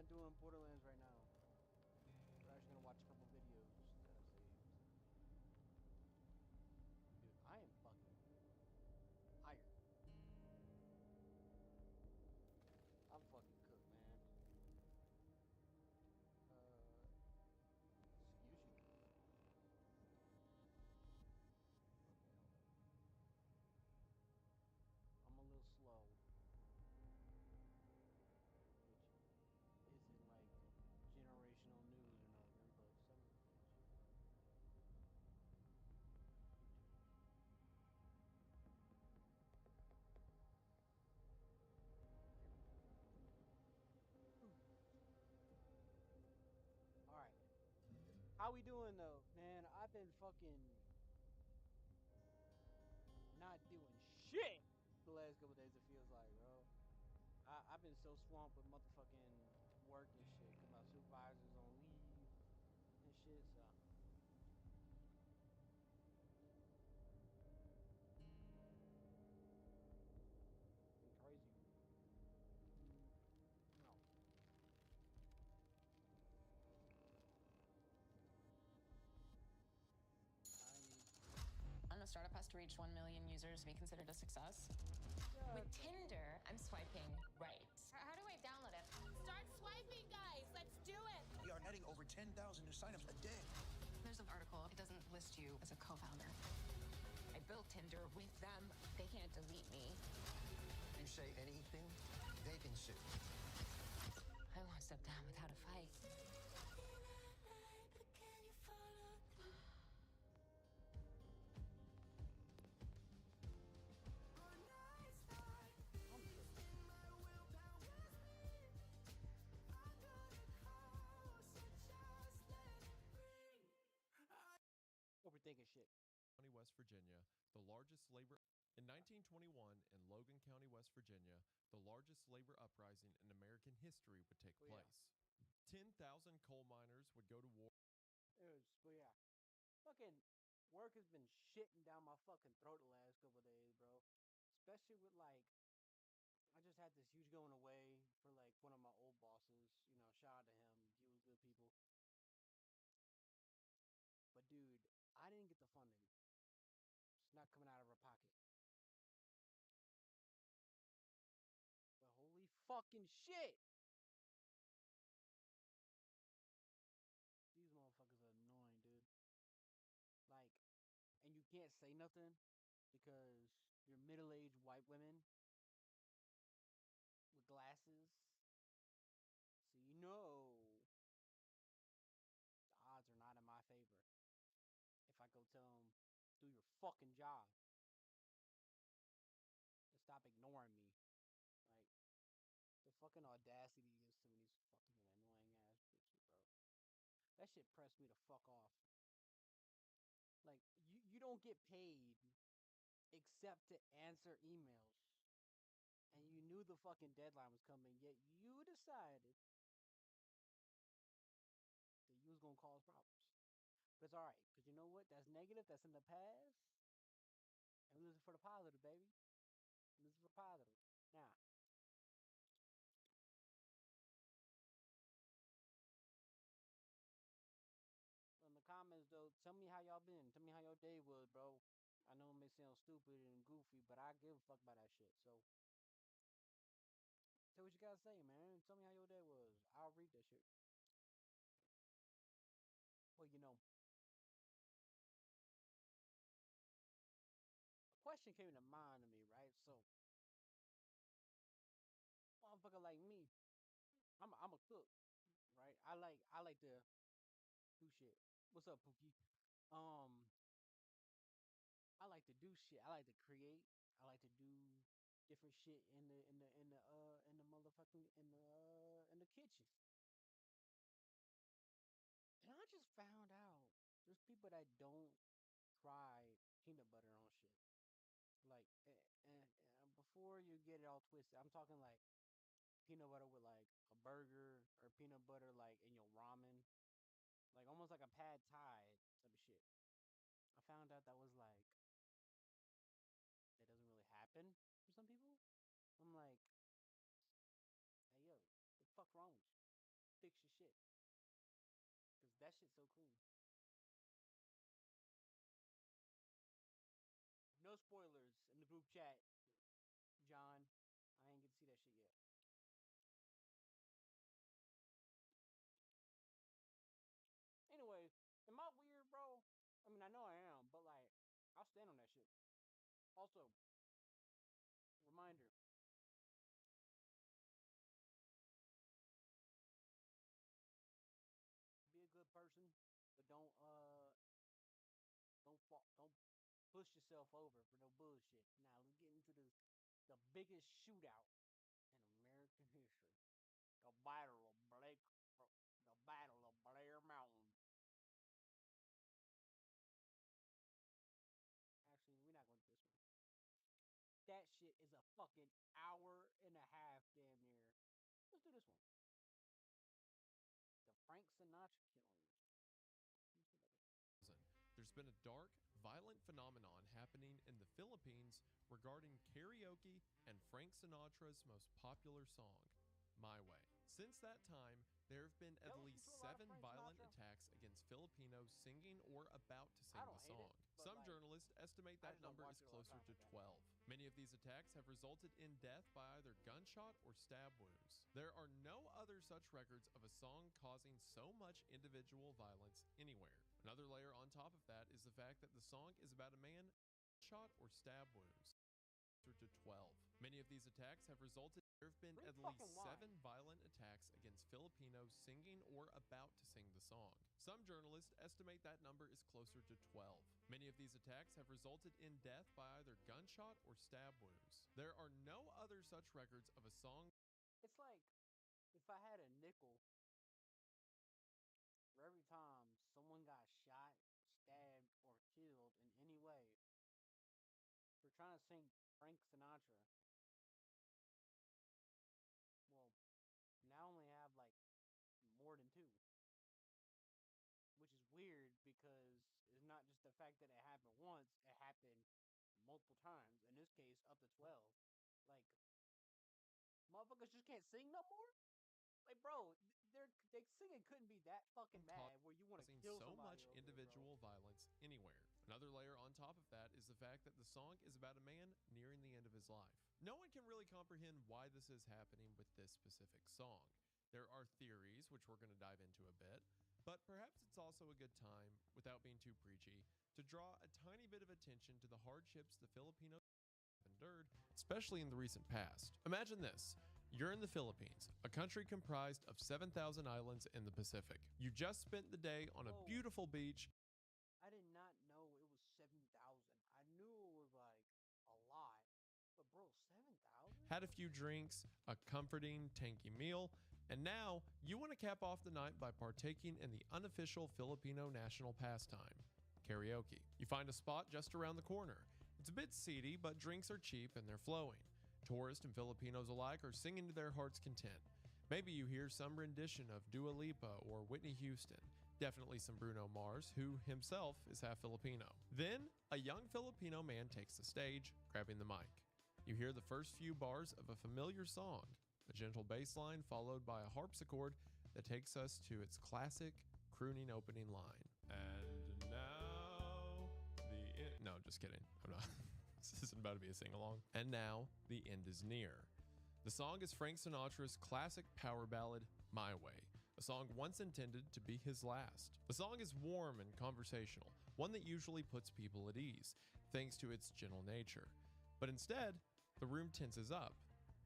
not doing Borderlands right now. We're actually gonna watch a couple videos that I saved. Dude, I am fucking tired. I'm fucking cooked, man. Uh, excuse you. Okay, hold up. I'm a little slow, which isn't like generational news or nothing, but son of a bitch. There we go. All right. How we doing though? Man, I've been fucking not doing shit the last couple days, it feels like, bro. I've been so swamped with motherfucking work and shit, cause my supervisor's on leave and shit, so been crazy. No. I need A startup has to reach 1 million users to be considered a success. shut With the Tinder, I'm swiping right. How do I download it? Start swiping, guys. Let's do it. We are netting over 10,000 new signups a day. There's an article. It doesn't list you as a co-founder. I built Tinder with them. They can't delete me. You say anything, they can sue. I won't step down without a fight. I'm tripping. Overthinking shit. County, West Virginia, the largest labor in 1921 in Logan County, West Virginia, the largest labor uprising in American history would take Oh, yeah. place. 10,000 coal miners would go to war. But yeah. Fucking work has been shitting down my fucking throat the last couple of days, bro. Especially with like I just had this huge going away for like one of my old bosses. You know, shout out to him. He was good people. But dude, I didn't get the funding. It's not coming out of our pocket. But holy fucking shit! These motherfuckers are annoying, dude. Like, and you can't say nothing because they're middle-aged white women with glasses. So you know the odds are not in my favor. If I go tell them, do your fucking job and stop ignoring me. Like, the fucking audacity is some of these fucking annoying ass bitches, bro. That shit pressed me to fuck off. Like, you don't get paid except to answer emails. And you knew the fucking deadline was coming, yet you decided that you was gonna cause problems. But it's alright, because you know what? That's negative, that's in the past. And we listen for the positive, baby. Listen for positive. Now, in the comments though, tell me how y'all been. Tell me how your day was, bro. I know it may sound stupid and goofy, but I give a fuck about that shit. So tell what you gotta say, man. Tell me how your day was. I'll read that shit. Well, you know, a question came to mind to me, right? So, motherfucker like me, I'm a cook, right? I like to do shit. What's up, Pookie? Um, I like to do shit. I like to create. I like to do different shit in the motherfucking in the kitchen. And I just found out there's people that don't try peanut butter on shit. Like, and before you get it all twisted, I'm talking like peanut butter with like a burger or peanut butter like in your ramen, like almost like a pad thai type of shit. I found out that was like that doesn't really happen for some people. I'm like, hey yo, the fuck wrong with you? spoilers in the group chat, John. I ain't get to see that shit yet. Anyway, am I weird, bro? I mean, I know I am, but like, I'll stand on that shit. Also, reminder: be a good person, but don't push yourself over for no bullshit. Now let's get into the biggest shootout in American history: the Battle of Blair Mountain. Actually, we're not going to this one. That shit is a fucking hour and a half, damn near. Let's do this one. The Frank Sinatra killings. There's been a dark, violent phenomenon happening in the Philippines regarding karaoke and Frank Sinatra's most popular song, My Way. Since that time, there have been at least 7 violent attacks against Filipinos singing or about to sing the song. Some journalists estimate that number is closer to 12. Many of these attacks have resulted in death by either gunshot or stab wounds. There are no other such records of a song causing so much individual violence anywhere. Another layer on top of that is the fact that the song is about a man shot or stab wounds. To 12. Many of these attacks have resulted. There have been at least 7 violent attacks against Filipinos singing or about to sing the song. Some journalists estimate that number is closer to 12. Many of these attacks have resulted in death by either gunshot or stab wounds. There are no other such records of a song. It's like if I had a nickel for every time someone got shot, stabbed, or killed in any way for trying to sing Frank Sinatra. Well, now I only have like more than 2, which is weird because it's not just the fact that it happened once, it happened multiple times. In this case, up to 12. Like, motherfuckers just can't sing no more? Like, bro, they singing couldn't be that fucking bad where you want to kill so somebody much over individual violence anywhere. Another layer on top of that is the fact that the song is about a man nearing the end of his life. No one can really comprehend why this is happening with this specific song. There are theories, which we're going to dive into a bit, but perhaps it's also a good time, without being too preachy, to draw a tiny bit of attention to the hardships the Filipinos have endured, especially in the recent past. Imagine this. You're in the Philippines, a country comprised of 7,000 islands in the Pacific. You just spent the day on a beautiful beach. I did not know it was 7,000. I knew it was like a lot. But bro, 7,000? Had a few drinks, a comforting, tanky meal, and now you want to cap off the night by partaking in the unofficial Filipino national pastime, karaoke. You find a spot just around the corner. It's a bit seedy, but drinks are cheap and they're flowing. Tourists and Filipinos alike are singing to their heart's content. Maybe you hear some rendition of Dua Lipa or Whitney Houston. Definitely some Bruno Mars, who himself is half Filipino. Then, a young Filipino man takes the stage, grabbing the mic. You hear the first few bars of a familiar song, a gentle bass line followed by a harpsichord that takes us to its classic crooning opening line. And now the end. No, just kidding. I'm not. This isn't about to be a sing-along. And now the end is near. The song is Frank Sinatra's classic power ballad, My Way, a song once intended to be his last. The song is warm and conversational, one that usually puts people at ease, thanks to its gentle nature. But instead, the room tenses up.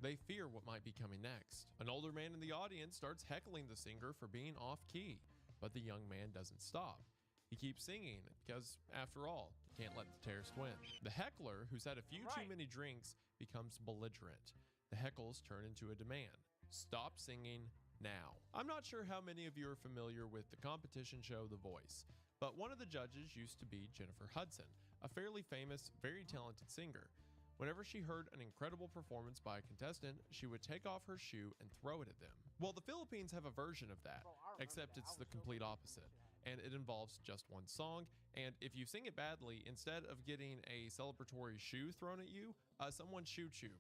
They fear what might be coming next. An older man in the audience starts heckling the singer for being off-key, but the young man doesn't stop. He keeps singing because, after all, you can't let the terrorist win. The heckler, who's had a few too many drinks, becomes belligerent. The heckles turn into a demand. Stop singing now. I'm not sure how many of you are familiar with the competition show The Voice, but one of the judges used to be Jennifer Hudson, a fairly famous, very talented singer. Whenever she heard an incredible performance by a contestant, she would take off her shoe and throw it at them. Well, the Philippines have a version of that, except it's the complete opposite, and it involves just one song, and if you sing it badly, instead of getting a celebratory shoe thrown at you, someone shoots you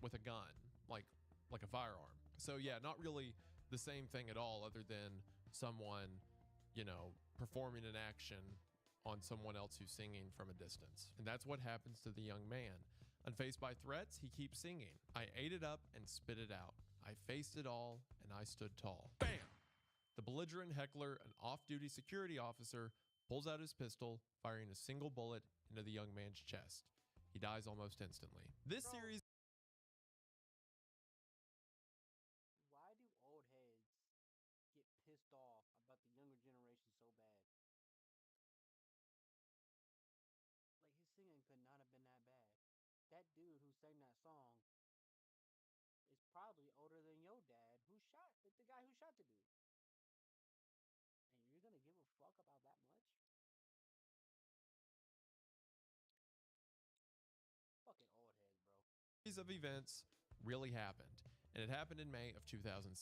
with a gun, like a firearm. So yeah, not really the same thing at all, other than someone, performing an action on someone else who's singing from a distance. And that's what happens to the young man. Unfazed by threats, he keeps singing. I ate it up and spit it out. I faced it all and I stood tall. Bam! The belligerent heckler, an off-duty security officer, pulls out his pistol, firing a single bullet into the young man's chest. He dies almost instantly. This series... Why do old heads get pissed off about the younger generation so bad? Like, his singing could not have been that bad. That dude who sang that song is probably older than your dad, who shot the guy who shot the dude. And you're gonna give a fuck about that much? Fucking old heads, bro. Series of events really happened, and it happened in May of 2007.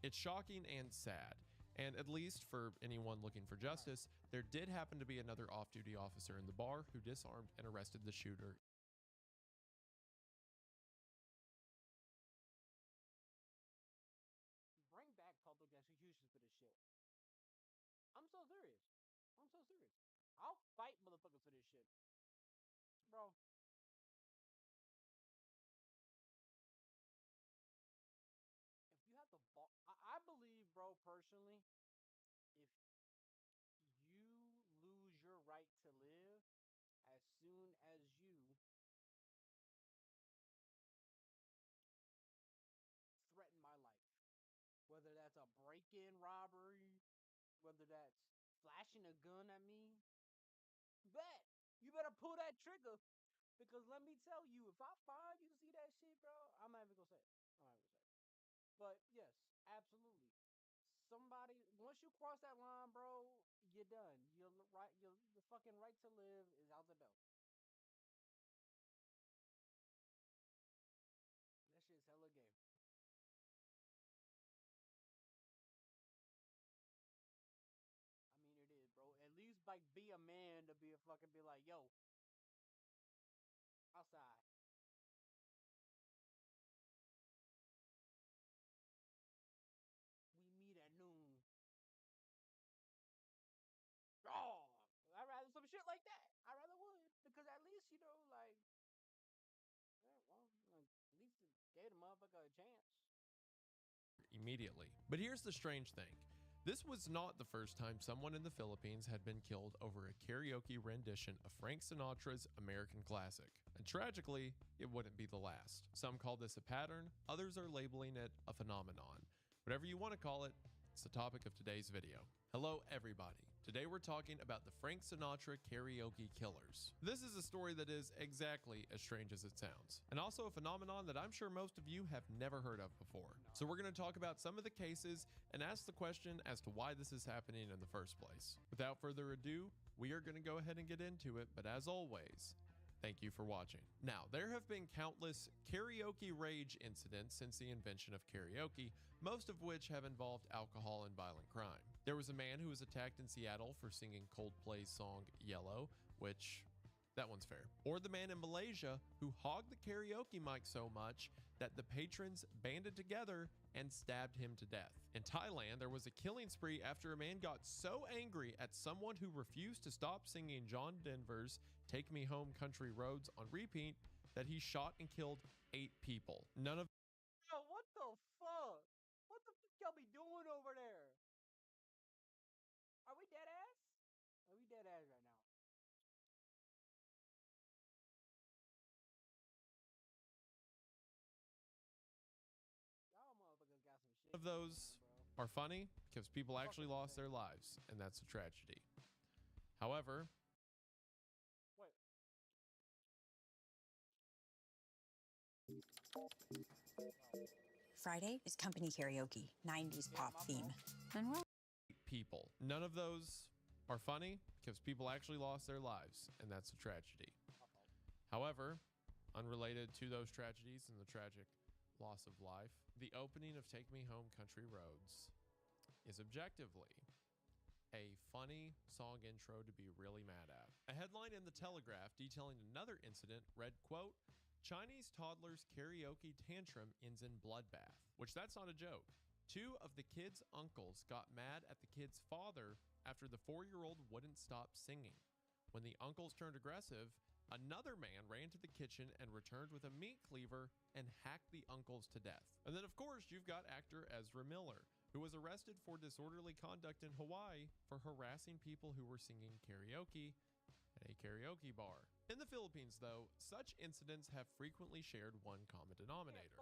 It's shocking and sad. And at least for anyone looking for justice, there did happen to be another off-duty officer in the bar who disarmed and arrested the shooter. Bring back public executions for this shit. I'm so serious. I'm so serious. I'll fight motherfuckers for this shit. Bro. If you have the ball, I believe, bro, personally, if you lose your right to live as soon as you threaten my life, whether that's a break-in robbery, whether that's flashing a gun at me, bet you better pull that trigger, because let me tell you, if I find you see that shit, bro, I'm not even gonna say it. I'm not even gonna say it. But yes, absolutely. Somebody, once you cross that line, bro, you're done. You're right. The fucking right to live is out the door. That shit's hella gay. I mean, it is, bro. At least like be a man to be a fucking be like, yo, outside. We meet at noon. Oh, I'd rather some shit like that. I rather would, because at least you know, like, yeah, well, like, at least it gave the motherfucker a chance. Immediately. But here's the strange thing. This was not the first time someone in the Philippines had been killed over a karaoke rendition of Frank Sinatra's American classic. And tragically, it wouldn't be the last. Some call this a pattern, others are labeling it a phenomenon. Whatever you want to call it, it's the topic of today's video. Hello everybody. Today we're talking about the Frank Sinatra karaoke killers. This is a story that is exactly as strange as it sounds, and also a phenomenon that I'm sure most of you have never heard of before. So we're going to talk about some of the cases and ask the question as to why this is happening in the first place. Without further ado, we are going to go ahead and get into it, but as always, thank you for watching. Now, there have been countless karaoke rage incidents since the invention of karaoke, most of which have involved alcohol and violent crime. There was a man who was attacked in Seattle for singing Coldplay's song Yellow, which, that one's fair. Or the man in Malaysia who hogged the karaoke mic so much that the patrons banded together and stabbed him to death. In Thailand, there was a killing spree after a man got so angry at someone who refused to stop singing John Denver's Take Me Home Country Roads on repeat that he shot and killed 8 people. None of Yo, what the fuck? What the fuck y'all be doing over there? Are we dead ass? Are we dead ass right now? Y'all motherfuckers got some shit of going those on, bro. are funny because people actually Fucking lost their insane. lives, and that's a tragedy. However, Wait. Friday is company karaoke, 90s Yeah, pop my theme. fault. And we're people. None of those are funny because people actually lost their lives, and that's a tragedy. My fault. However, unrelated to those tragedies and the tragic loss of life, the opening of Take Me Home Country Roads is objectively a funny song intro to be really mad at. A headline in the Telegraph detailing another incident read, quote, Chinese toddler's karaoke tantrum ends in bloodbath, which that's not a joke. 2 of the kids' uncles got mad at the kid's father after the 4-year-old wouldn't stop singing. When the uncles turned aggressive, another man ran to the kitchen and returned with a meat cleaver and hacked the uncles to death. And then, of course, you've got actor Ezra Miller, who was arrested for disorderly conduct in Hawaii for harassing people who were singing karaoke at a karaoke bar. In the Philippines, though, such incidents have frequently shared one common denominator.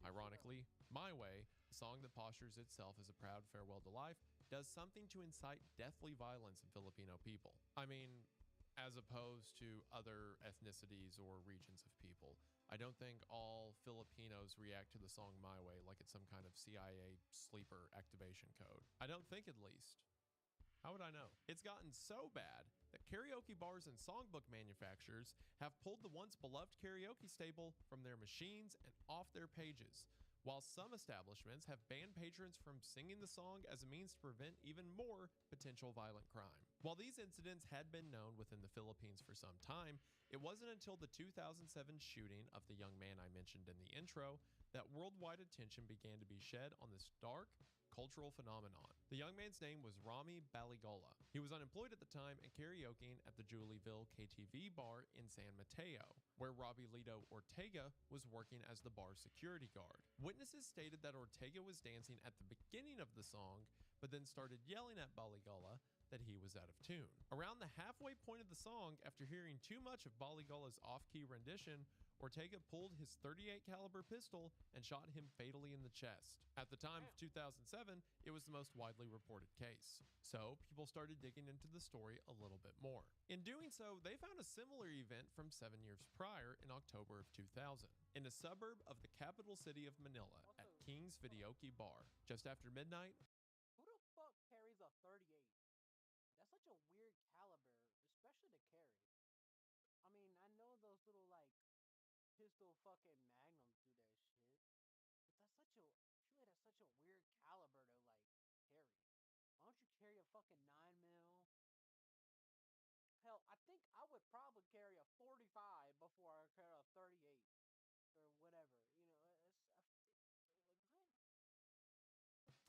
Ironically, My Way, a song that postures itself as a proud farewell to life, does something to incite deathly violence in Filipino people. I mean, as opposed to other ethnicities or regions of people. I don't think all Filipinos react to the song My Way like it's some kind of CIA sleeper activation code. I don't think, at least. How would I know? It's gotten so bad that karaoke bars and songbook manufacturers have pulled the once beloved karaoke staple from their machines and off their pages, while some establishments have banned patrons from singing the song as a means to prevent even more potential violent crime. While these incidents had been known within the Philippines for some time, it wasn't until the 2007 shooting of the young man I mentioned in the intro that worldwide attention began to be shed on this dark, cultural phenomenon. The young man's name was Rami Baligola. He was unemployed at the time and karaokeing at the Julieville KTV bar in San Mateo, where Robbie-Lito Ortega was working as the bar's security guard. Witnesses stated that Ortega was dancing at the beginning of the song, but then started yelling at Baligola that he was out of tune. Around the halfway point of the song, after hearing too much of Baligola's off-key rendition, Ortega pulled his .38 caliber pistol and shot him fatally in the chest. At the time of 2007, it was the most widely reported case. So people started digging into the story a little bit more. In doing so, they found a similar event from 7 years prior in October of 2000 in a suburb of the capital city of Manila at King's Videoke Bar. Just after midnight, Who the fuck carries a 38? That's such a weird caliber, especially to carry. I mean, I know those little like pistol fucking magnums do that shit. But that's such a surely that's such a weird caliber to like carry. Why don't you carry a fucking 9 mil? Hell, I think I would probably carry a 45 before I carry a 38 or whatever. You know, like what?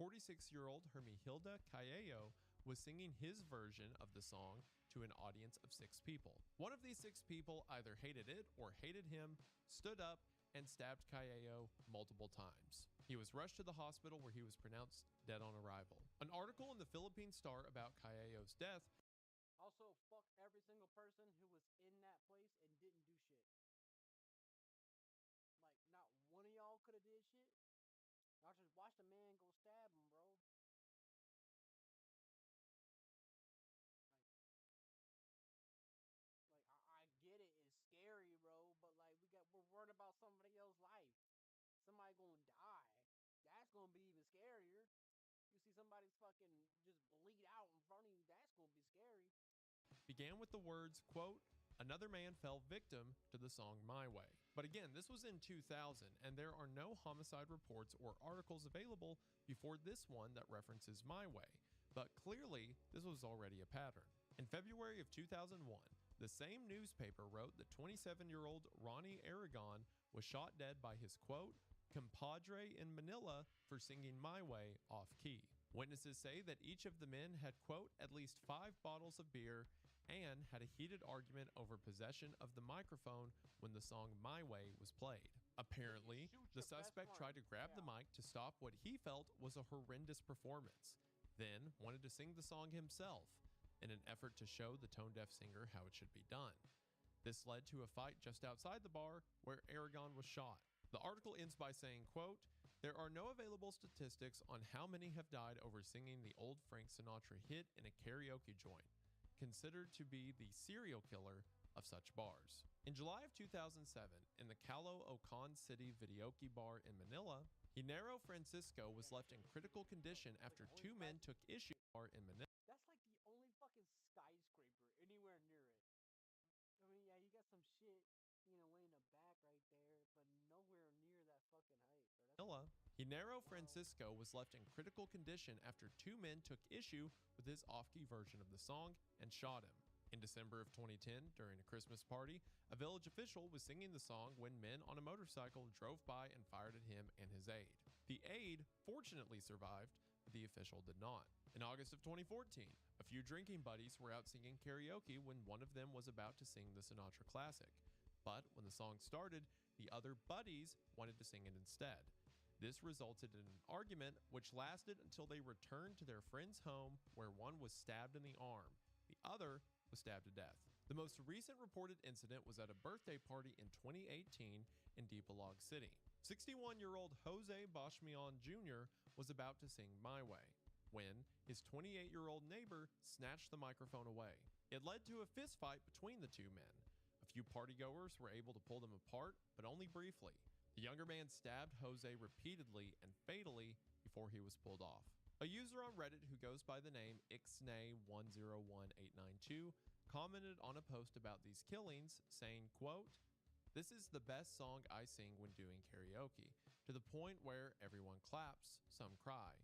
46-year-old Hermihilda Calleo was singing his version of the song to an audience of 6 people. One of these 6 people either hated it or hated him, stood up, and stabbed Calleo multiple times. He was rushed to the hospital where he was pronounced dead on arrival. An article in the Philippine Star about Calleo's death Also, fuck every single person who was in that place and didn't do shit. Like, not one of y'all could have did shit. Y'all just watched a man go stab him, bro. Like, I get it. It's scary, bro. But like, we're worried about somebody else's life. Somebody gonna die. That's gonna be even scarier. You see somebody fucking just bleed out in front of you. That's gonna be scary. began with the words, quote, "Another man fell victim to the song My Way." But again, this was in 2000, and there are no homicide reports or articles available before this one that references My Way. But clearly, this was already a pattern. In February of 2001, the same newspaper wrote that 27-year-old Ronnie Aragon was shot dead by his, quote, "compadre in Manila for singing My Way off-key." Witnesses say that each of the men had, quote, "at least 5 bottles of beer and had a heated argument over possession of the microphone when the song My Way was played." Apparently, the suspect tried to grab the mic to stop what he felt was a horrendous performance, then wanted to sing the song himself in an effort to show the tone-deaf singer how it should be done. This led to a fight just outside the bar where Aragon was shot. The article ends by saying, quote, "There are no available statistics on how many have died over singing the old Frank Sinatra hit in a karaoke joint, considered to be the serial killer of such bars." In July of 2007, in the Calo Ocan City Videoke Bar in Manila, Hinero Francisco was left in critical condition after 2 men took issue in Manila. That's like the only fucking skyscraper anywhere near it. I mean, yeah, you got some shit, you know, way in the back right there, but nowhere near that fucking height, bro. Hinero Francisco was left in critical condition after 2 men took issue with his off-key version of the song and shot him. In December of 2010, during a Christmas party, a village official was singing the song when men on a motorcycle drove by and fired at him and his aide. The aide fortunately survived, but the official did not. In August of 2014, a few drinking buddies were out singing karaoke when one of them was about to sing the Sinatra classic. But when the song started, the other buddies wanted to sing it instead. This resulted in an argument which lasted until they returned to their friend's home, where one was stabbed in the arm, the other was stabbed to death. The most recent reported incident was at a birthday party in 2018 in Dipolog City. 61-year-old Jose Boschmian Jr. was about to sing My Way when his 28-year-old neighbor snatched the microphone away. It led to a fistfight between the two men. A few partygoers were able to pull them apart, but only briefly. The younger man stabbed Jose repeatedly and fatally before he was pulled off. A user on Reddit who goes by the name ixnay101892 commented on a post about these killings, saying, quote, "This is the best song I sing when doing karaoke, to the point where everyone claps, some cry.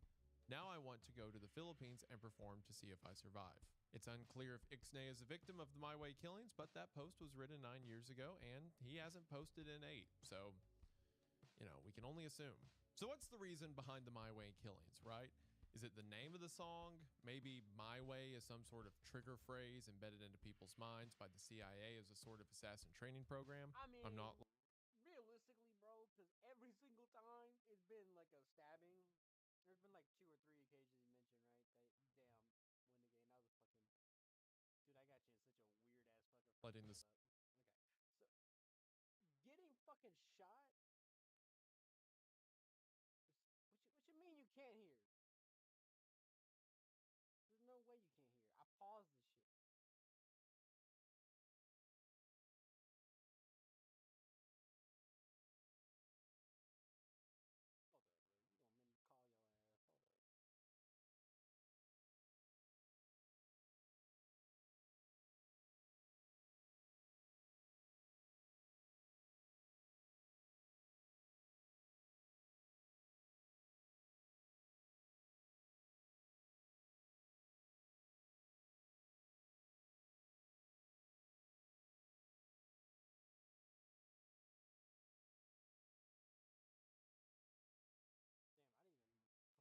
Now I want to go to the Philippines and perform to see if I survive." It's unclear if Ixnay is a victim of the My Way killings, but that post was written 9 years ago and he hasn't posted in 8, so, we can only assume. So what's the reason behind the My Way killings, right? Is it the name of the song? Maybe My Way is some sort of trigger phrase embedded into people's minds by the CIA as a sort of assassin training program? I mean, I'm not. realistically, bro, because every single time it's been like a stabbing. There's been like 2 or 3 occasions you mentioned, right? That you damn win the game. That was fucking. Dude, I got you in such a weird ass fucking. Letting Hold this. up. Okay. So, getting fucking shot. What you mean you can't hear? There's no way you can't hear. I paused this shit. Hold up, bro. You gonna make me call your ass? Hold up.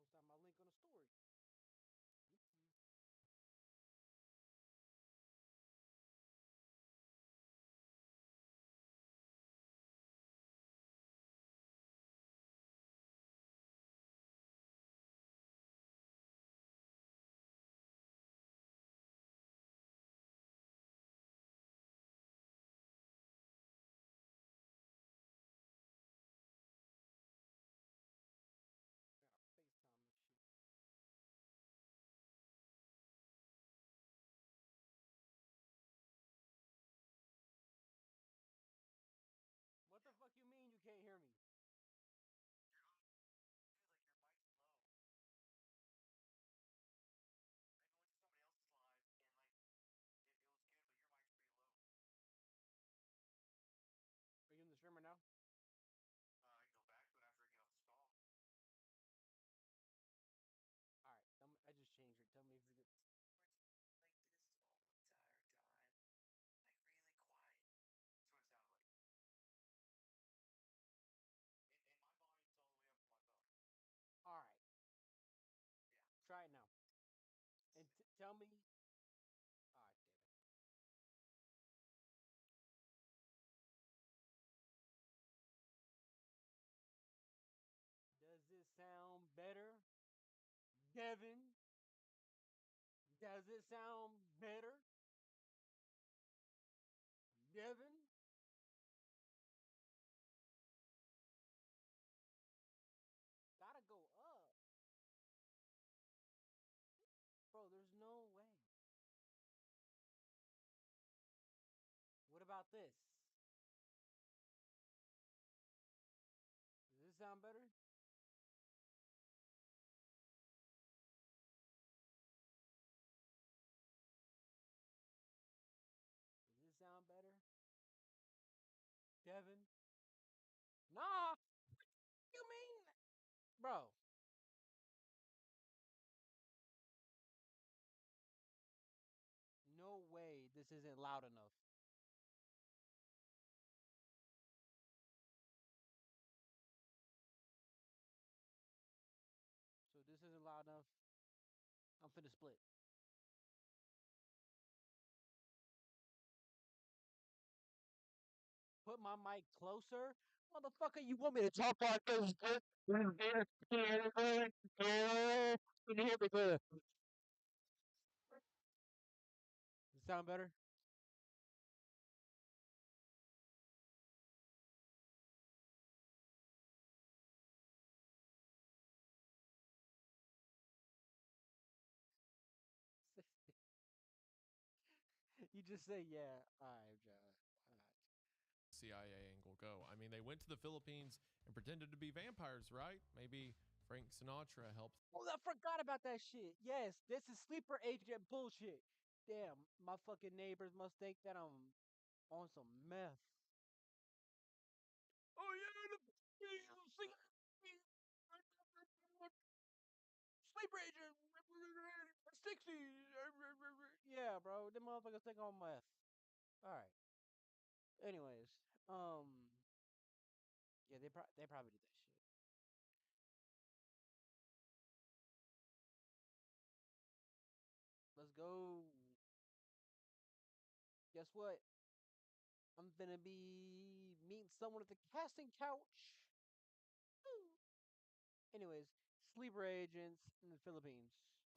Damn, I didn't even post out my link on the story. Oopsie. I gotta FaceTime this shit. What the fuck you mean you can't hear me? Dude, like your mic's low. I went to somebody else's live and like it was good, but your mic's pretty low. Are you in the streamer now? I can go back to it after I get off this call. All right. I just changed it. Tell me if you get. Like this all the entire time, like really quiet. That's what it sounded like. And my volume's all the way up to my phone. All right. Yeah. Try it now. And tell me. All right, damn it. Does it sound better, Devin? Does it sound better, Devin? Gotta go up, bro. There's no way. What about this? Does this sound better? Does this sound better, Devin? Nah. What you mean, bro? No way. This isn't loud enough. So this isn't loud enough. I'm finna split. Put my mic closer, motherfucker. You want me to talk like this? Can you hear me clear? Does it sound better? You just say yeah. All right, John. All right. CIA angle go? I mean, they went to the Philippines and pretended to be vampires, right? Maybe Frank Sinatra helped Oh, I forgot about that shit. Yes, this is sleeper agent bullshit. Damn, my fucking neighbors must think that I'm on some meth. Oh yeah, sleeper agent 60. Yeah, bro, them motherfuckers think I'm meth. All right. Anyways, yeah, they probably did that shit. Let's go. Guess what? I'm gonna be meeting someone at the casting couch. Ooh. Anyways, sleeper agents in the Philippines.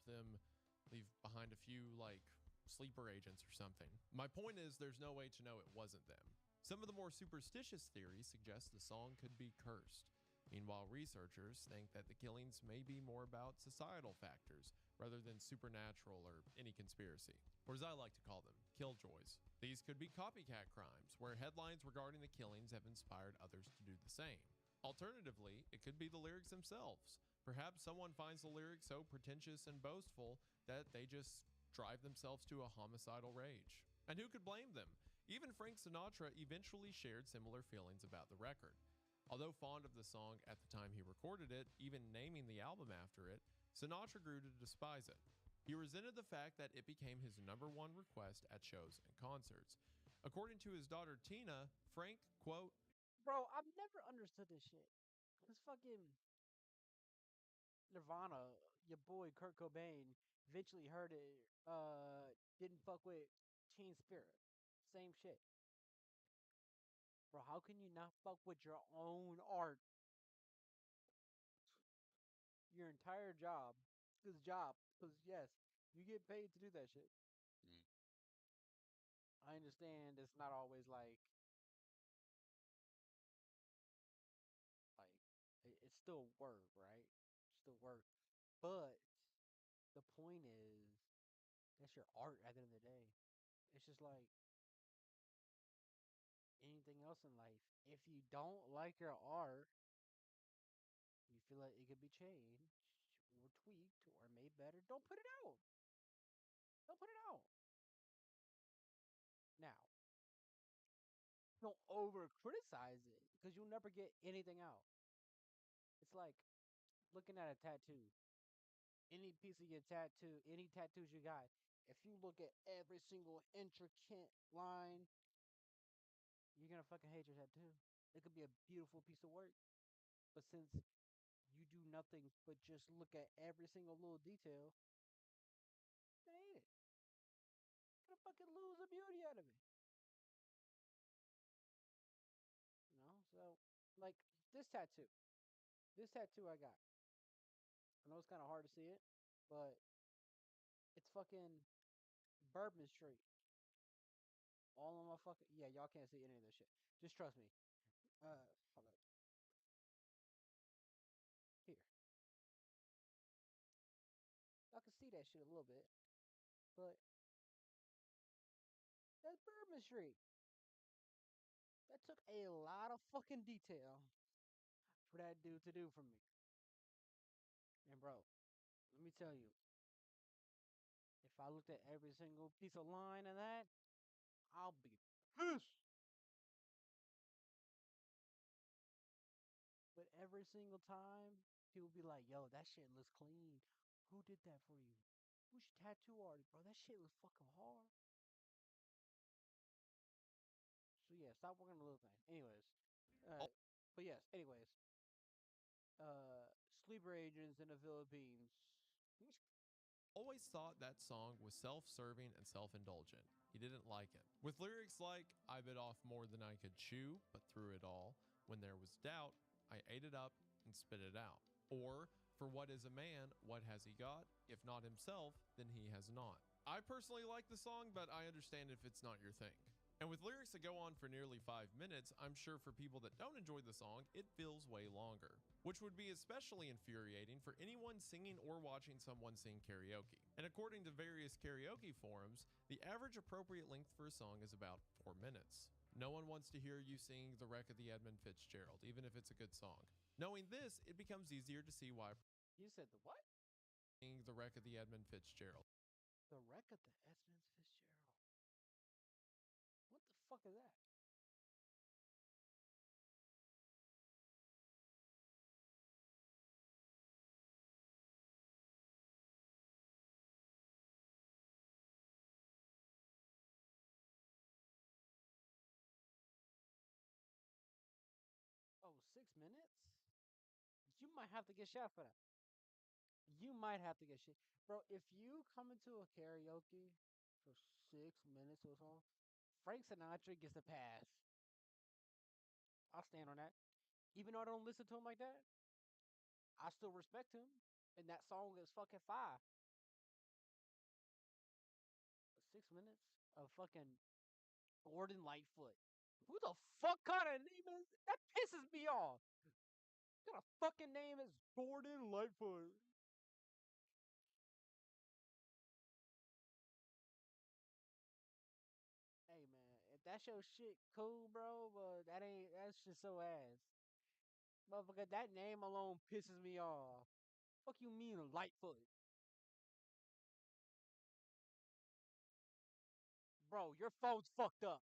them leave behind a few, like, sleeper agents or something. My point is, there's no way to know it wasn't them. Some of the more superstitious theories suggest the song could be cursed. Meanwhile, researchers think that the killings may be more about societal factors rather than supernatural or any conspiracy, or as I like to call them, killjoys. These could be copycat crimes, where headlines regarding the killings have inspired others to do the same. Alternatively, it could be the lyrics themselves. Perhaps someone finds the lyrics so pretentious and boastful that they just drive themselves to a homicidal rage. And who could blame them? Even Frank Sinatra eventually shared similar feelings about the record. Although fond of the song at the time he recorded it, even naming the album after it, Sinatra grew to despise it. He resented the fact that it became his #1 request at shows and concerts. According to his daughter Tina, Frank, quote, Bro, I've never understood this shit. This fucking Nirvana, your boy Kurt Cobain, eventually heard it, didn't fuck with Teen Spirit. Same shit. Bro, how can you not fuck with your own art? Your entire job. Because yes, you get paid to do that shit. I understand it's not always like it's still work, right? Still work. But the point is that's your art at the end of the day. It's just like anything else in life. If you don't like your art, you feel like it could be changed or tweaked or made better, don't put it out. Don't put it out. Now, don't over criticize it because you'll never get anything out. It's like looking at a tattoo. Any piece of your tattoo, any tattoos you got, if you look at every single intricate line, you're gonna fucking hate your tattoo. It could be a beautiful piece of work, but since you do nothing but just look at every single little detail, you hate it. You're gonna fucking lose the beauty out of it. You know? So, like this tattoo. This tattoo I got. I know it's kind of hard to see it, but it's fucking Bourbon Street. All on my fucking yeah. Y'all can't see any of this shit. Just trust me. Hold up. Here, y'all can see that shit a little bit, but that's Bourbon Street. That took a lot of fucking detail for that dude to do for me. And bro, let me tell you, if I looked at every single piece of line of that, I'll be pissed. But every single time, people be like, yo, that shit looks clean. Who did that for you? Who's your tattoo artist, bro? That shit looks fucking hard. So yeah, stop working on the little thing. Anyways, but yes, anyways, sleeper agents in the Philippines. always thought that song was self-serving and self-indulgent. He didn't like it. With lyrics like, I bit off more than I could chew, but through it all, when there was doubt, I ate it up and spit it out. Or, for what is a man, what has he got? If not himself, then he has not. I personally like the song, but I understand if it's not your thing. And with lyrics that go on for nearly 5 minutes, I'm sure for people that don't enjoy the song, it feels way longer, which would be especially infuriating for anyone singing or watching someone sing karaoke. And according to various karaoke forums, the average appropriate length for a song is about 4 minutes. No one wants to hear you sing The Wreck of the Edmund Fitzgerald, even if it's a good song. Knowing this, it becomes easier to see why You said the what? singing The Wreck of the Edmund Fitzgerald. The wreck of the Edmund Fitzgerald. What the fuck is that? Oh, 6 minutes? You might have to get shot for that. You might have to get shit. Bro, if you come into a karaoke for 6 minutes or so, Frank Sinatra gets a pass. I'll stand on that. Even though I don't listen to him like that, I still respect him. And that song is fucking fire. 6 minutes of fucking Gordon Lightfoot. Who the fuck kind of name is that? Pisses me off. What kind of fucking name is Gordon Lightfoot? Hey man, if that's your shit, cool, bro. But that's just so ass. Motherfucker, that name alone pisses me off. Fuck you mean Lightfoot? Bro, your phone's fucked up.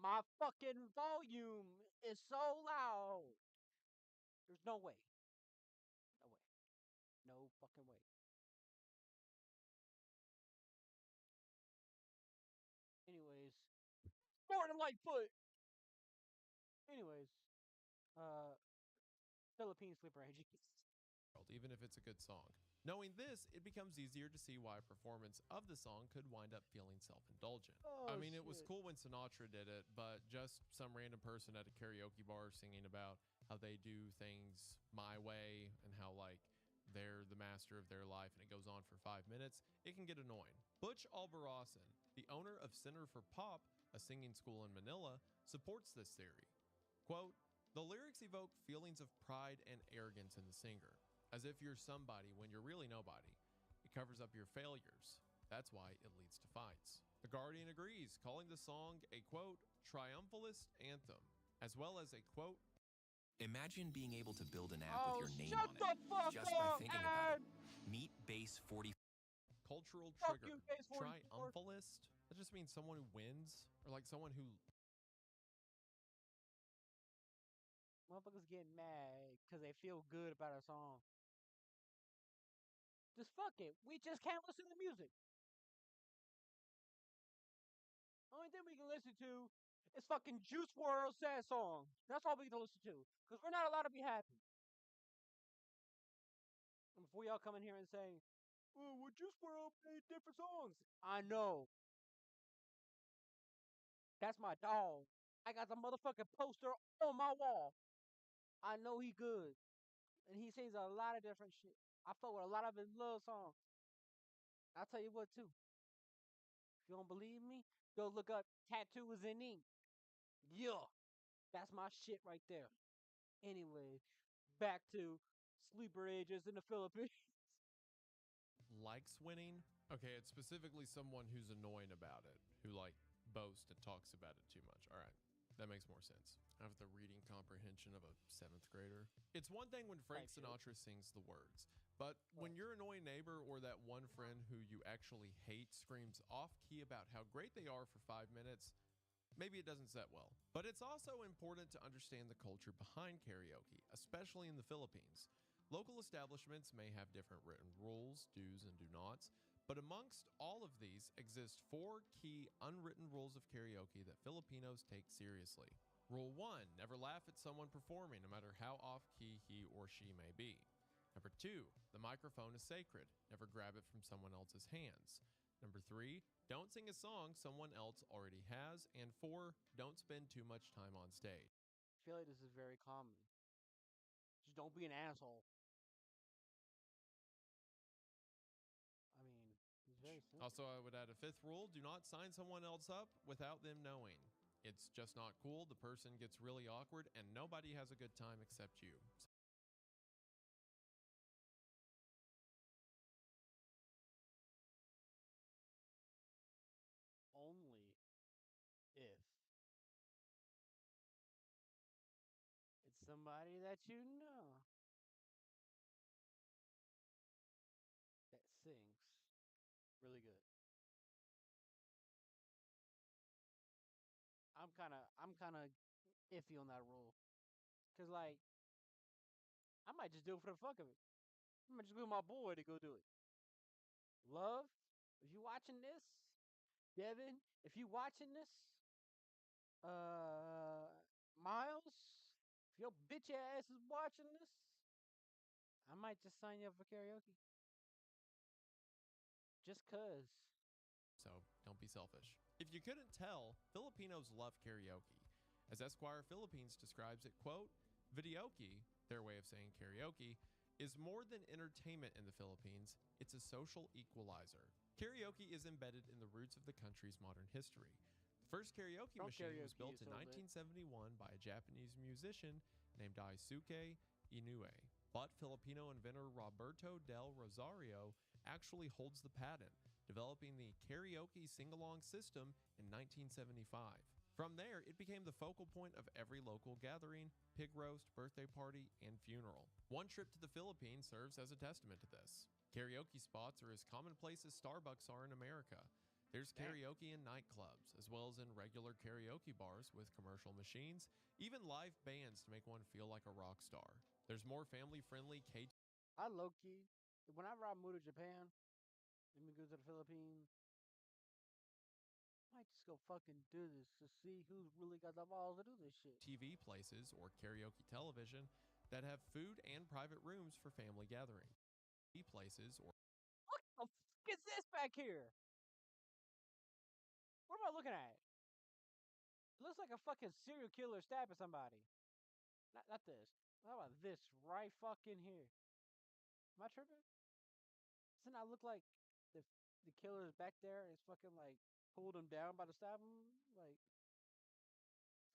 My fucking volume is so loud. There's no way. No way. No fucking way. Anyways, Gordon Lightfoot. Anyways, uh, Philippine sleeper agent. Even if it's a good song. Knowing this, it becomes easier to see why a performance of the song could wind up feeling self-indulgent. I Oh mean, it was shit. cool when Sinatra did it, but just some random person at a karaoke bar singing about how they do things my way and how like they're the master of their life and it goes on for 5 minutes, it can get annoying. Butch Albarracin, the owner of Center for Pop, a singing school in Manila, supports this theory. Quote, the lyrics evoke feelings of pride and arrogance in the singer, as if you're somebody when you're really nobody. It covers up your failures. That's why it leads to fights. The Guardian agrees, calling the song a quote, triumphalist anthem, as well as a quote, Imagine being able to build an app with Oh, your name shut on it the fuck just by up, thinking about it. man! Meet Base 40. cultural Fuck trigger. you, Base 44. Triumphalist? That just means someone who wins, or like someone who Motherfuckers getting mad because they feel good about our song. Just fuck it. We just can't listen to music. Only thing we can listen to is fucking Juice WRLD sad song. That's all we can listen to. Because we're not allowed to be happy. And before y'all come in here and say, oh, well, Juice WRLD made different songs. I know. That's my dog. I got the motherfucking poster on my wall. I know he good. And he sings a lot of different shit. I fuck with a lot of his love songs. I'll tell you what, too. If you don't believe me, go look up Tattoos in Ink. Yeah, that's my shit right there. Anyway, back to sleeper ages in the Philippines. likes winning. Okay, it's specifically someone who's annoying about it, who like boasts and talks about it too much. All right, that makes more sense. I have the reading comprehension of a 7th grader. It's one thing when Frank Type shit. Sinatra sings the words, but when your annoying neighbor or that one friend who you actually hate screams off key about how great they are for 5 minutes, maybe it doesn't set well. But it's also important to understand the culture behind karaoke, especially in the Philippines. Local establishments may have different written rules, do's and do nots, but amongst all of these exist 4 key unwritten rules of karaoke that Filipinos take seriously. Rule 1, never laugh at someone performing, no matter how off key he or she may be. Number 2, the microphone is sacred. Never grab it from someone else's hands. Number 3, don't sing a song someone else already has. And 4, don't spend too much time on stage. I feel like this is very common. Just don't be an asshole. I mean, it's very simple. Also, I would add a 5th rule: do not sign someone else up without them knowing. It's just not cool. The person gets really awkward and nobody has a good time except you. Only if it's somebody that you know that sings really good. I'm kind of iffy on that rule, cause like I might just do it for the fuck of it. I might just go with my boy to go do it. Love, if you watching this, Devin, if you watching this, uh, Miles, if your bitch ass is watching this, I might just sign you up for karaoke. Just cause. So don't be selfish. If you couldn't tell, Filipinos love karaoke. As Esquire Philippines describes it, quote, videoke, their way of saying karaoke, is more than entertainment in the Philippines, it's a social equalizer. Karaoke is embedded in the roots of the country's modern history. The first karaoke machine was built in 1971 by a Japanese musician named Daisuke Inoue. But Filipino inventor Roberto del Rosario actually holds the patent, developing the karaoke sing-along system in 1975. From there, it became the focal point of every local gathering, pig roast, birthday party, and funeral. One trip to the Philippines serves as a testament to this. Karaoke spots are as commonplace as Starbucks are in America. There's karaoke in nightclubs, as well as in regular karaoke bars with commercial machines, even live bands to make one feel like a rock star. There's more family-friendly K. I low key, whenever I move to Japan, let me go to the Philippines, I might just go fucking do this to see who's really got the balls to do this shit. TV places or karaoke television that have food and private rooms for family gatherings. TV places or What the fuck is this back here? What am I looking at? It looks like a fucking serial killer stabbing somebody. Not this. How about this right fucking here? Am I tripping? Doesn't that look like the killer's back there and it's fucking like pulled him down by the stab him? Like,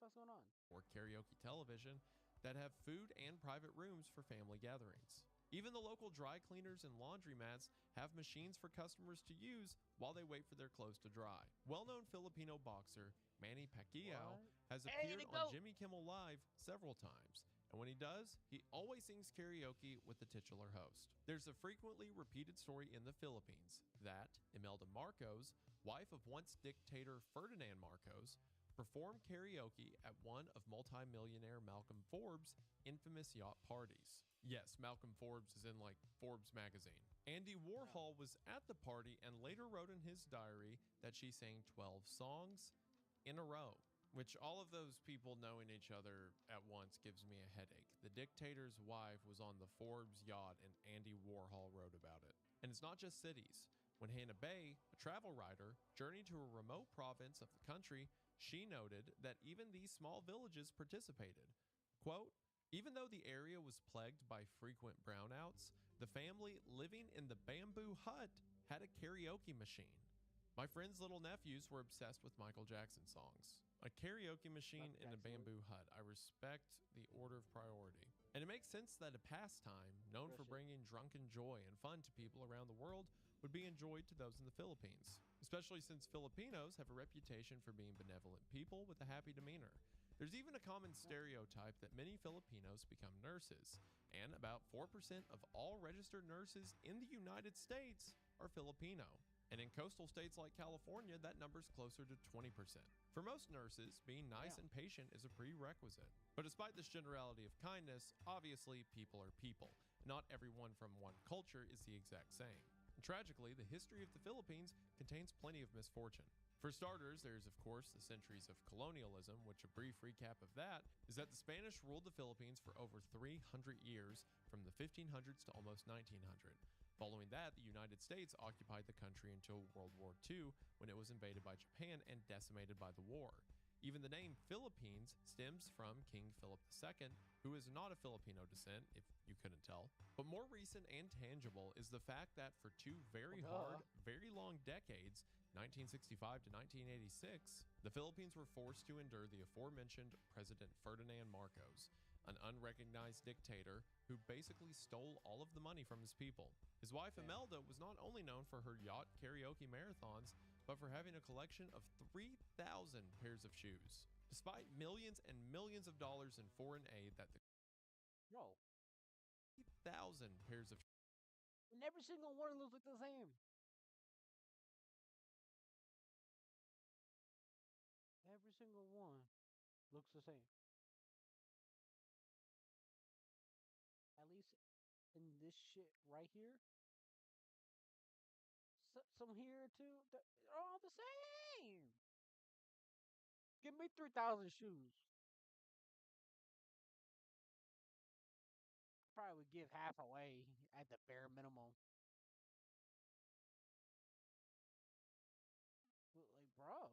what's going on? or karaoke television that have food and private rooms for family gatherings. Even the local dry cleaners and laundromats have machines for customers to use while they wait for their clothes to dry. Well-known Filipino boxer Manny Pacquiao has appeared on Jimmy Kimmel Live several times, and when he does, he always sings karaoke with the titular host. There's a frequently repeated story in the Philippines that Imelda Marcos, wife of once dictator Ferdinand Marcos, performed karaoke at one of multimillionaire Malcolm Forbes' infamous yacht parties. Yes, Malcolm Forbes is in like Forbes magazine. Andy Warhol was at the party and later wrote in his diary that she sang 12 songs in a row, which all of those people knowing each other at once gives me a headache. The dictator's wife was on the Forbes yacht and Andy Warhol wrote about it. And it's not just cities. When Hannah Bay, a travel writer, journeyed to a remote province of the country, she noted that even these small villages participated. Quote, even though the area was plagued by frequent brownouts, the family living in the bamboo hut had a karaoke machine. My friend's little nephews were obsessed with Michael Jackson songs. A karaoke machine in a bamboo hut. I respect the order of priority. And it makes sense that a pastime known for bringing drunken joy and fun to people around the world would be enjoyed to those in the Philippines, especially since Filipinos have a reputation for being benevolent people with a happy demeanor. There's even a common stereotype that many Filipinos become nurses, and about 4% of all registered nurses in the United States are Filipino. And in coastal states like California, that number's closer to 20%. For most nurses, being nice and patient is a prerequisite. But despite this generality of kindness, obviously people are people. Not everyone from one culture is the exact same. And tragically, the history of the Philippines contains plenty of misfortune. For starters, there's of course the centuries of colonialism, which a brief recap of that is that the Spanish ruled the Philippines for over 300 years from the 1500s to almost 1900. Following that, the United States occupied the country until World War II when it was invaded by Japan and decimated by the war. Even the name Philippines stems from King Philip II, who is not of Filipino descent, if you couldn't tell. But more recent and tangible is the fact that for two very hard, very long decades, 1965 to 1986, the Philippines were forced to endure the aforementioned President Ferdinand Marcos, an unrecognized dictator who basically stole all of the money from his people. His wife Imelda was not only known for her yacht karaoke marathons, but for having a collection of 3,000 pairs of shoes. Despite millions and millions of dollars in foreign aid that the Bro, 3,000 pairs of and every single one looks like the same. Every single one looks the same. At least in this shit right here. Some here too. They're all the same. Give me 3,000 shoes. Probably would give half away at the bare minimum. But like, bro.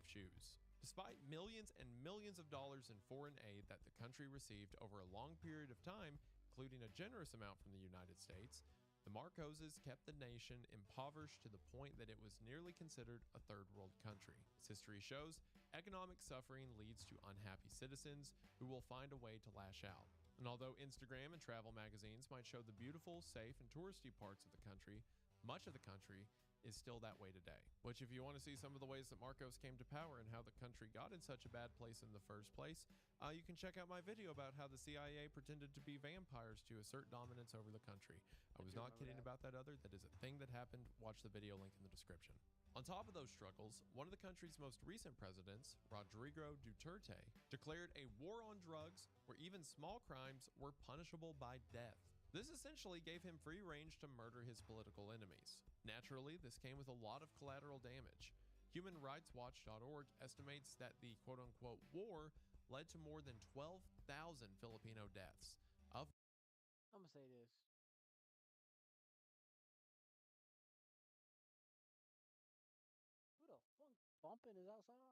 shoes. Despite millions and millions of dollars in foreign aid that the country received over a long period of time, including a generous amount from the United States, the Marcoses kept the nation impoverished to the point that it was nearly considered a third world country. As history shows, economic suffering leads to unhappy citizens who will find a way to lash out. And although Instagram and travel magazines might show the beautiful, safe, and touristy parts of the country, much of the country is still that way today. Which, if you want to see some of the ways that Marcos came to power and how the country got in such a bad place in the first place, you can check out my video about how the CIA pretended to be vampires to assert dominance over the country. I was not kidding about that other. That is a thing that happened. Watch the video link in the description. On top of those struggles, one of the country's most recent presidents, Rodrigo Duterte, declared a war on drugs where even small crimes were punishable by death. This essentially gave him free range to murder his political enemies. Naturally, this came with a lot of collateral damage. HumanRightsWatch.org estimates that the quote-unquote war led to more than 12,000 Filipino deaths. I'm gonna say this. Who the fuck bumping is outside?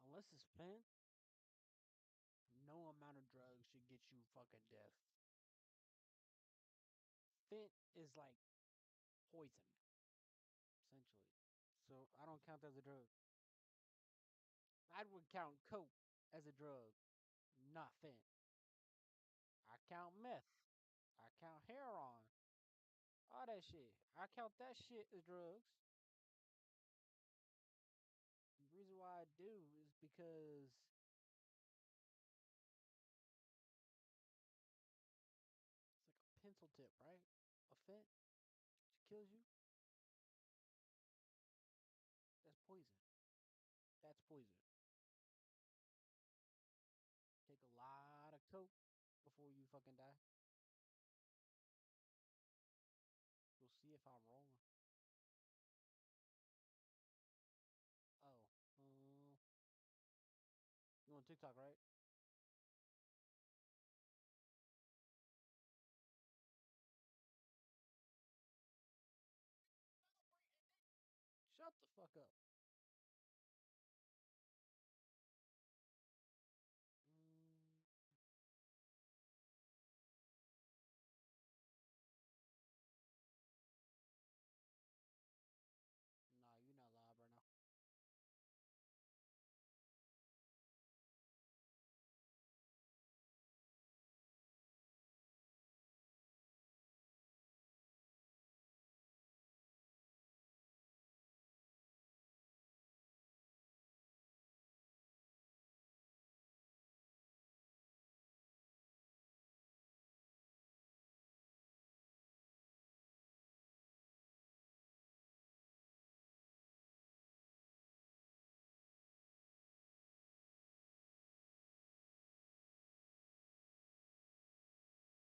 Unless it's pen, no amount of drugs should get you fucking death. Fent is like poison, essentially. So I don't count that as a drug. I would count coke as a drug, not fent. I count meth. I count heroin. All that shit. I count that shit as drugs. The reason why I do is because it's like a pencil tip, right? A fent, which kills you. That's poison. That's poison. Take a lot of coke before you fucking die. We'll see if I'm wrong. Oh, you on TikTok, right? Shut the fuck up. Mm, nah, you're not live right now.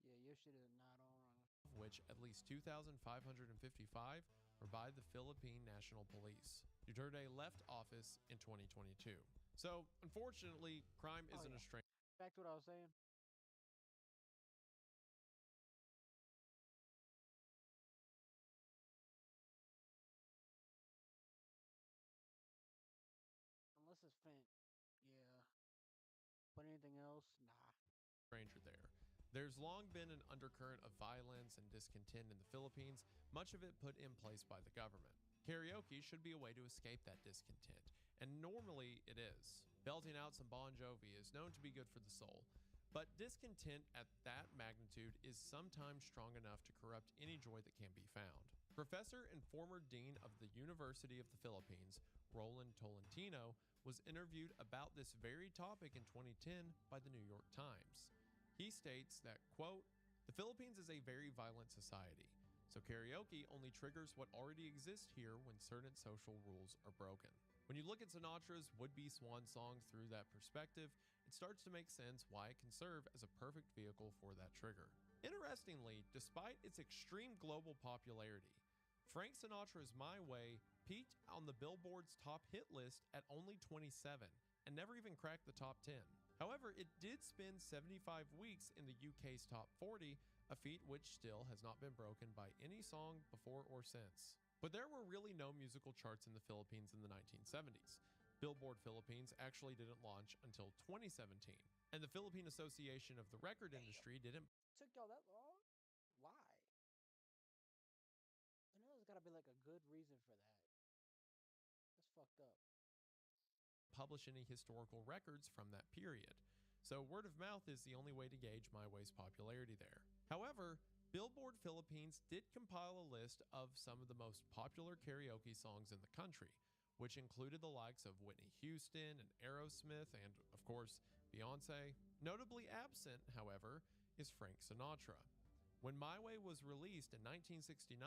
Yeah, your shit is not on right now. which at least 2,555 were by the Philippine National Police. Duterte left office in 2022. So, unfortunately, crime Oh isn't yeah. a stranger. Back to what I was saying. Unless it's Fent. Yeah. But anything else? Nah. Stranger there. There's long been an undercurrent of violence and discontent in the Philippines, much of it put in place by the government. Karaoke should be a way to escape that discontent, and normally it is. Belting out some Bon Jovi is known to be good for the soul, but discontent at that magnitude is sometimes strong enough to corrupt any joy that can be found. Professor and former dean of the University of the Philippines, Roland Tolentino, was interviewed about this very topic in 2010 by the New York Times. He states that, quote, "The Philippines is a very violent society, so karaoke only triggers what already exists here when certain social rules are broken." When you look at Sinatra's would-be swan song through that perspective, it starts to make sense why it can serve as a perfect vehicle for that trigger. Interestingly, despite its extreme global popularity, Frank Sinatra's My Way peaked on the Billboard's top hit list at only 27 and never even cracked the top 10. However, it did spend 75 weeks in the UK's top 40, a feat which still has not been broken by any song before or since. But there were really no musical charts in the Philippines in the 1970s. Billboard Philippines actually didn't launch until 2017, and the Philippine Association of the Record Industry didn't Took y'all that long? Why? I know there's gotta be like a good reason for that. That's fucked up. publish any historical records from that period. So word of mouth is the only way to gauge My Way's popularity there. However, Billboard Philippines did compile a list of some of the most popular karaoke songs in the country, which included the likes of Whitney Houston and Aerosmith and, of course, Beyonce. Notably absent, however, is Frank Sinatra. When My Way was released in 1969,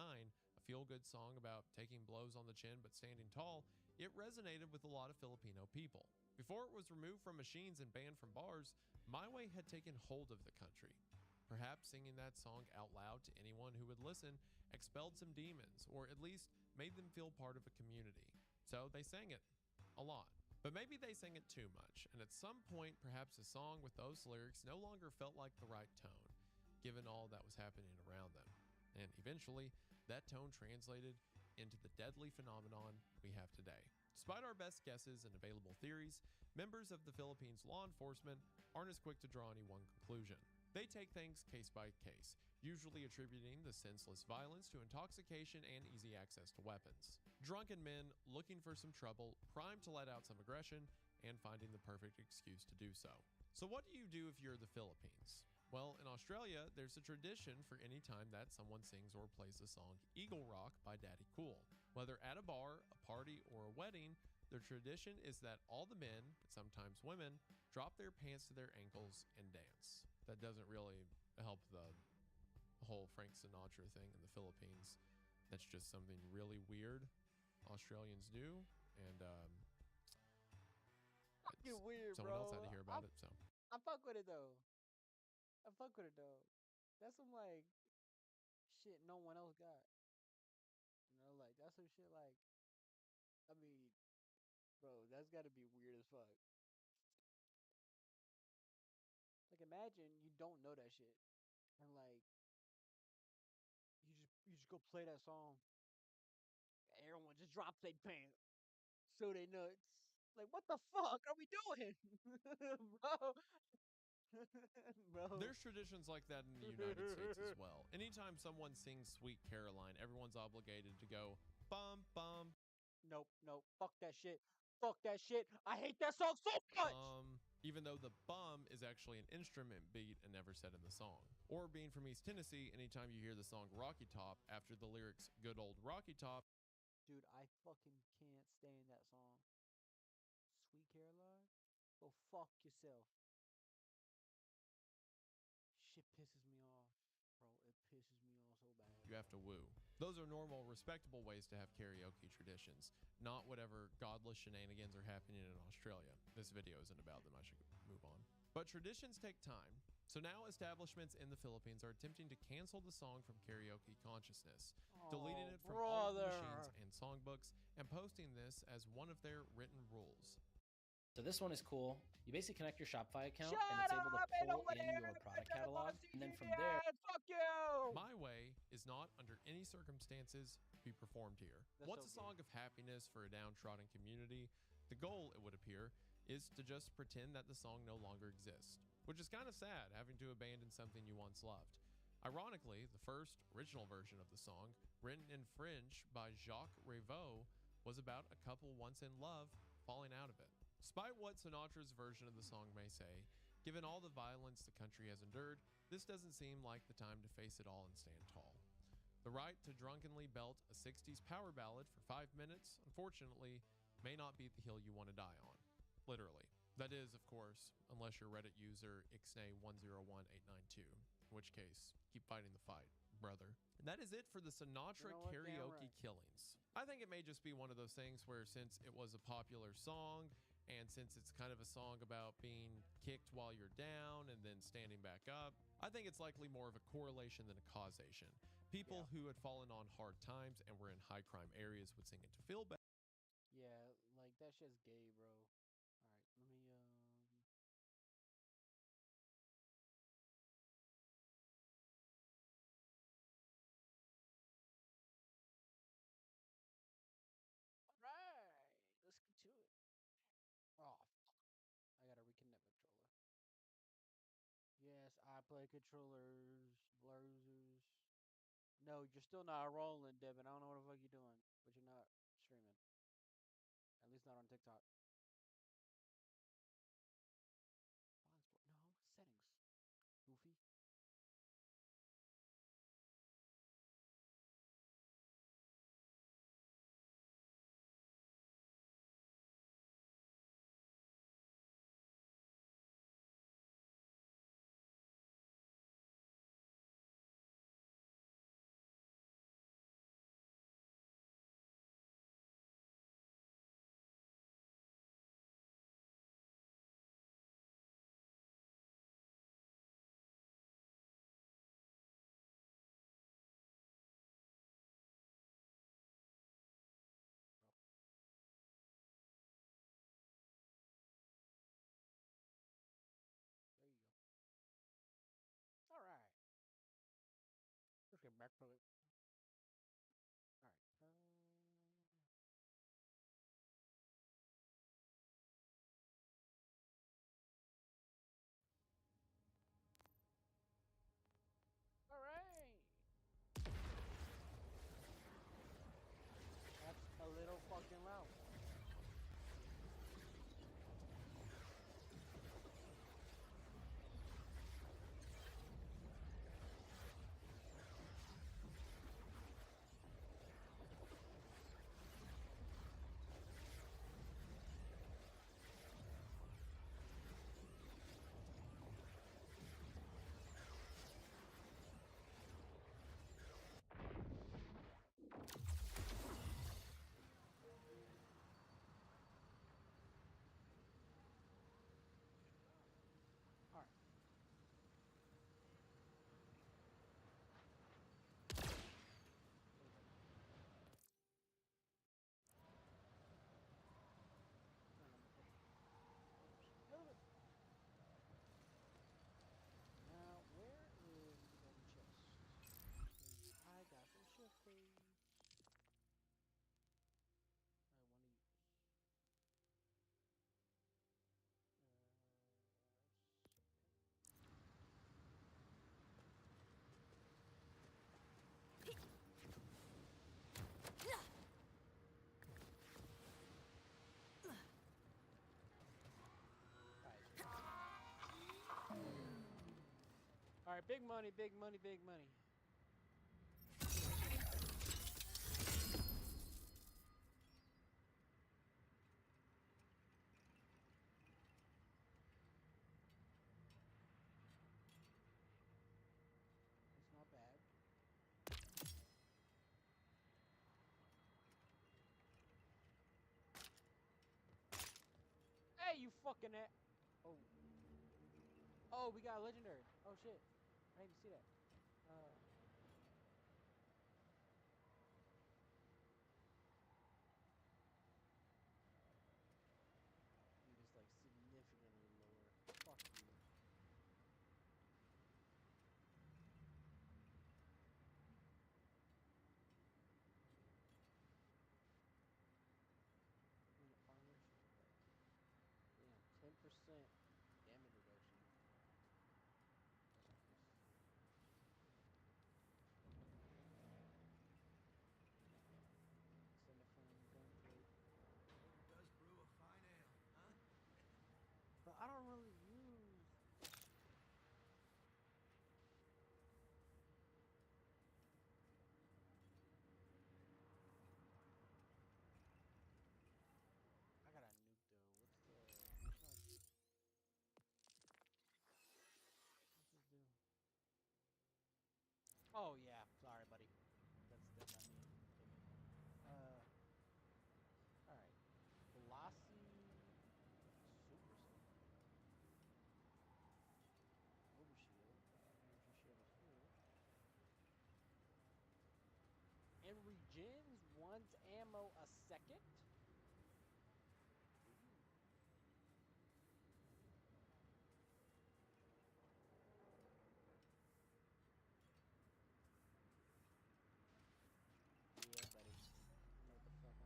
a feel-good song about taking blows on the chin but standing tall, it resonated with a lot of Filipino people. Before it was removed from machines and banned from bars, My Way had taken hold of the country. Perhaps singing that song out loud to anyone who would listen expelled some demons, or at least made them feel part of a community. So they sang it a lot. But maybe they sang it too much, and at some point, perhaps a song with those lyrics no longer felt like the right tone, given all that was happening around them. And eventually, that tone translated into the deadly phenomenon we have today. Despite our best guesses and available theories, members of the Philippines law enforcement aren't as quick to draw any one conclusion. They take things case by case, usually attributing the senseless violence to intoxication and easy access to weapons. Drunken men looking for some trouble, primed to let out some aggression, and finding the perfect excuse to do so. So what do you do if you're the Philippines? Well, in Australia, there's a tradition for any time that someone sings or plays the song Eagle Rock by Daddy Cool. Whether at a bar, a party, or a wedding, the tradition is that all the men, and sometimes women, drop their pants to their ankles and dance. That doesn't really help the whole Frank Sinatra thing in the Philippines. That's just something really weird Australians do, and Fucking weird, someone bro. else had to hear about it, so. I fuck with it though. I fuck with it though. That's some like shit no one else got. You know, like that's some shit like I mean, bro, that's gotta be weird as fuck. Like imagine you don't know that shit. And like you just go play that song. Everyone just drops their pants. So they nuts. Like what the fuck are we doing? Bro. Bro. There's traditions like that in the United States as well. Anytime someone sings Sweet Caroline, everyone's obligated to go bum bum Nope, nope. Fuck that shit. Fuck that shit. I hate that song so much. even though the bum is actually an instrument beat and never said in the song. Or being from East Tennessee, anytime you hear the song Rocky Top after the lyrics Good Old Rocky Top, Dude, I fucking can't stand that song. Sweet Caroline? Go fuck yourself. Shit pisses me off. Bro, it pisses me off so bad. you have to woo. Those are normal, respectable ways to have karaoke traditions, not whatever godless shenanigans are happening in Australia. This video isn't about them, I should move on. But traditions take time, So now establishments in the Philippines are attempting to cancel the song from karaoke consciousness, deleting it from all of the machines and songbooks, and posting this as one of their written rules. So this one is cool. You basically connect your Shopify account and it's able to pull in your product catalog. And then from there, fuck you. My Way is not under any circumstances to be performed here. That's Once so a song of happiness for a downtrodden community, the goal, it would appear, is to just pretend that the song no longer exists, which is kind of sad, having to abandon something you once loved. Ironically, the first original version of the song, written in French by Jacques Revaux, was about a couple once in love falling out of it. Despite what Sinatra's version of the song may say, given all the violence the country has endured, this doesn't seem like the time to face it all and stand tall. The right to drunkenly belt a 60s power ballad for 5 minutes, unfortunately, may not be the hill you want to die on. Literally. That is, of course, unless you're Reddit user Ixnay101892, in which case, keep fighting the fight, brother. And that is it for the Sinatra karaoke killings. I think it may just be one of those things where, since it was a popular song, and since it's kind of a song about being kicked while you're down and then standing back up, I think it's likely more of a correlation than a causation. People who had fallen on hard times and were in high crime areas would sing it to feel better. Yeah, like that shit's gay, bro. All right, let me All right, let's get to it. Oh, fuck. I gotta reconnect my controller. Yes, I play controllers, blazers. No, you're still not rolling, Devin. I don't know what the fuck you're doing, but you're not streaming. At least not on TikTok. No, settings. Goofy. Oh, there you go. All right. Let's get back to it. All right. All right. That's a little fucking loud. All right. Now, where is the golden chest? Because I got some shifties. I want to use. All right, big money, big money, big money. It's not bad. Hey, you fucking at. Oh. Oh, we got a legendary. Oh shit. I didn't see that. Dude, it's like significantly lower. Fuck you. Armor shield. Damn, 10% damage reduction. That's nice. Cinnafon gun plate. Goober does brew a fine ale, huh? But I don't really use. I got a nuke though. What's the? What's this do? Oh yeah, sorry, buddy. That's not me. Take it. All right. Velocity, super soaker, overshield, energy shield of fuel, and regens one's ammo a second. Ooh. Yeah, buddy. You know what the fuck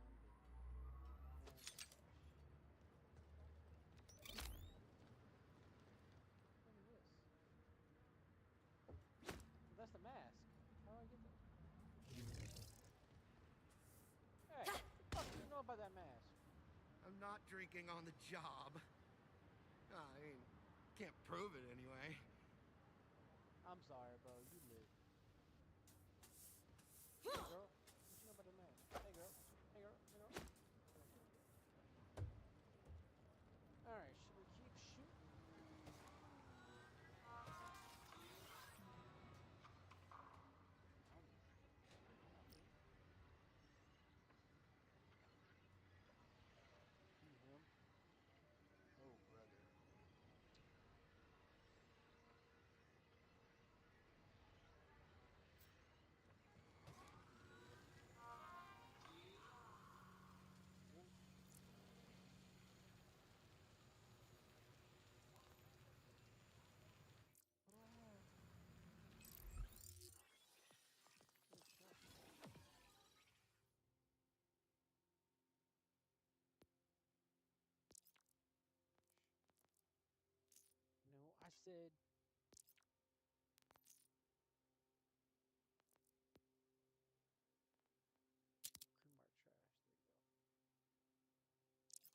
I'm getting. And trash. What is this? Oh, that's the mask. How do I get that? Hey, what the fuck do you know about that mask? I'm not drinking on the job. I mean, can't prove it anyway. I'm sorry, bro. You lit. Hey, girl. What you know about the mask? Hey, girl. Hey, girl. Hey, girl. All right. Should we keep shooting? I'll move. See him. Oh, brother. Him. What do I have? Good shot. No, I said cream art trash.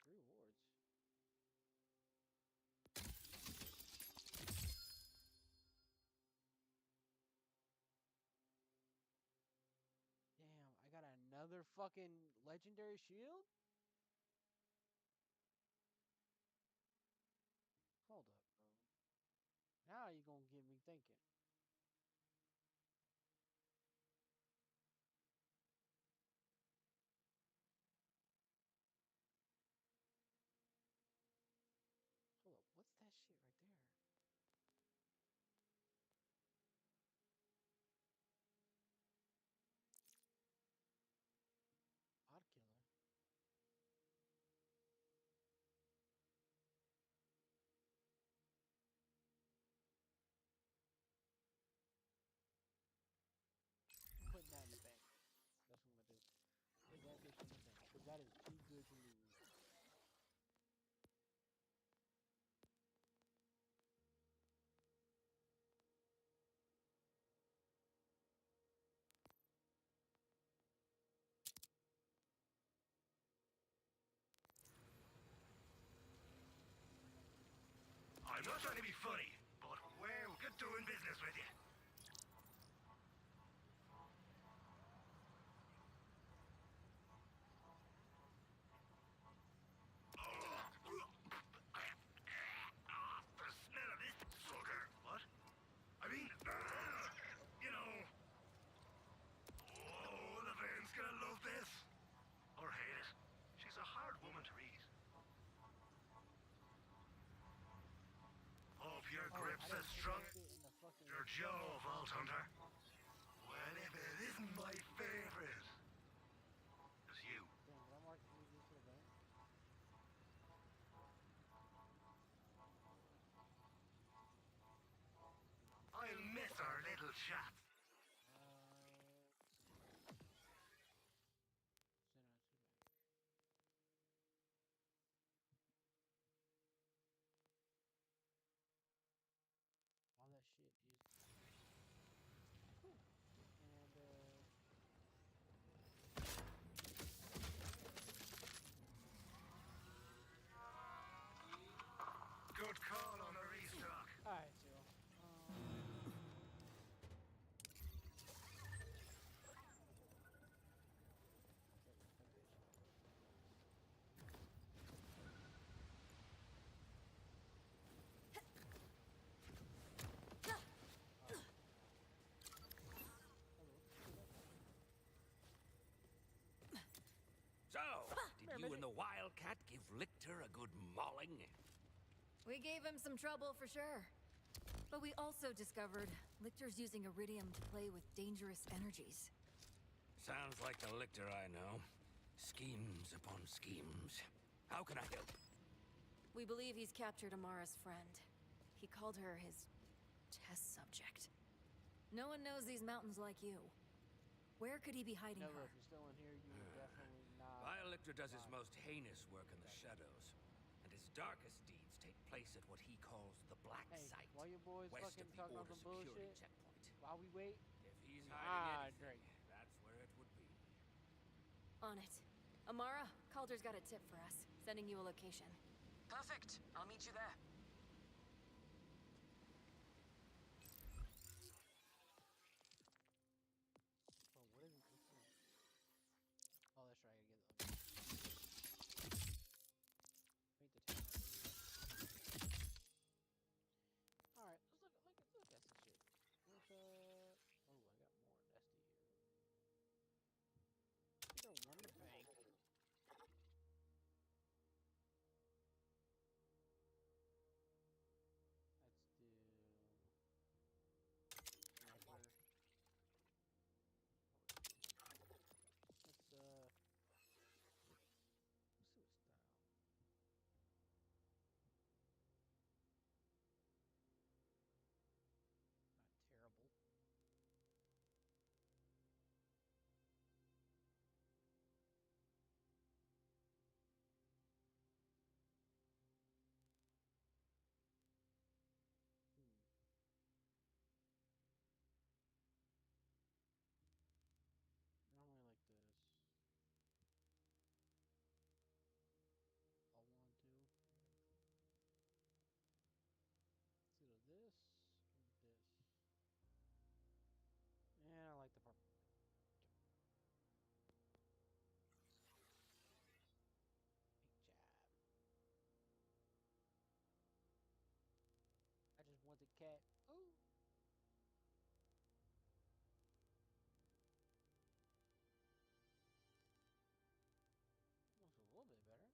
There you go. 3 rewards. Damn, I got another fucking legendary shield? Hold up, bro. Now you gonna get me thinking. Hold up, what's that shit right there? Odd killer. I'm putting that in the bank. That's what I'm gonna do. Put that bitch in the bank. Cause that is too good to lose. I'm not trying to be funny, but we're good doing business with you. The smell of this sucker. What? I mean, you know. Oh, Laverne's gonna love this. Or hate it. She's a hard woman to read. Hope your Oh, grip's Joe, Vault Hunter. Well, if it isn't my favorite, it's you. Damn, did I mark you to the bank? I'll miss our little chat. Send her to the bank. All that shit is cool. And Good call on the restock. alright, so So, did you and the Wildcat give Lichter a good mauling? We gave him some trouble for sure. But we also discovered Lichter's using iridium to play with dangerous energies. Sounds like the Lichter I know. Schemes upon schemes. How can I help? We believe he's captured Amara's friend. He called her his test subject. No one knows these mountains like you. Where could he be hiding Never, her? if you're still in here, you would definitely not. While Lichter does his most heinous work in the shadows, and his darkest deeds take place at what he calls the Black Hey, Site, while your boys west fucking of the talking Order about some security bullshit, checkpoint. while we wait, If he's hiding anything, great. that's where it would be. On it. Amara, Calder's got a tip for us, sending you a location. Perfect. I'll meet you there. Oh, what is it? Oh, that's right. I gotta get Paint the town. All right, let's look at some shit. What's Oh, I got more. That's the You don't want the bank. That's the sniper. Let's see what style. Not terrible. I don't really like this. I want to. It's either this or this. Yeah, I like the purple. Big job. I just want the cat. Ooh. Looks a little bit better.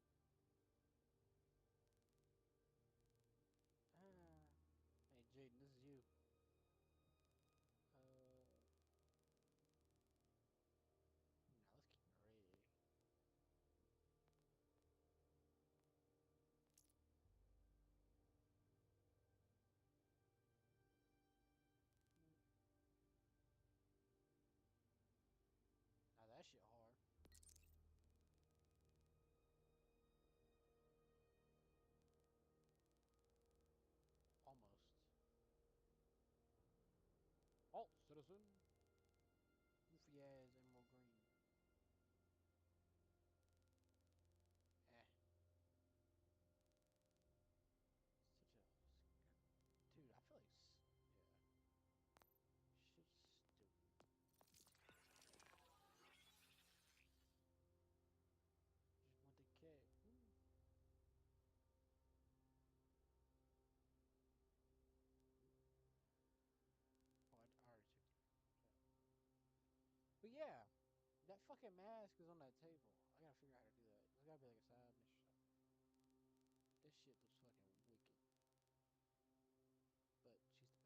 Hey Jaden, this is you. Now let's keep it red. Now that shit hard. Almost. Halt, citizen. Goofy ass emerald green. Eh. Such a dude. I feel like yeah. Shit's stupid. Just want the cat. Ooh. Oh, I already checked it. But yeah, that fucking mask is on that table. I gotta figure out how to do that. There's gotta be like a side mission or something. This shit looks fucking wicked. But she's the best.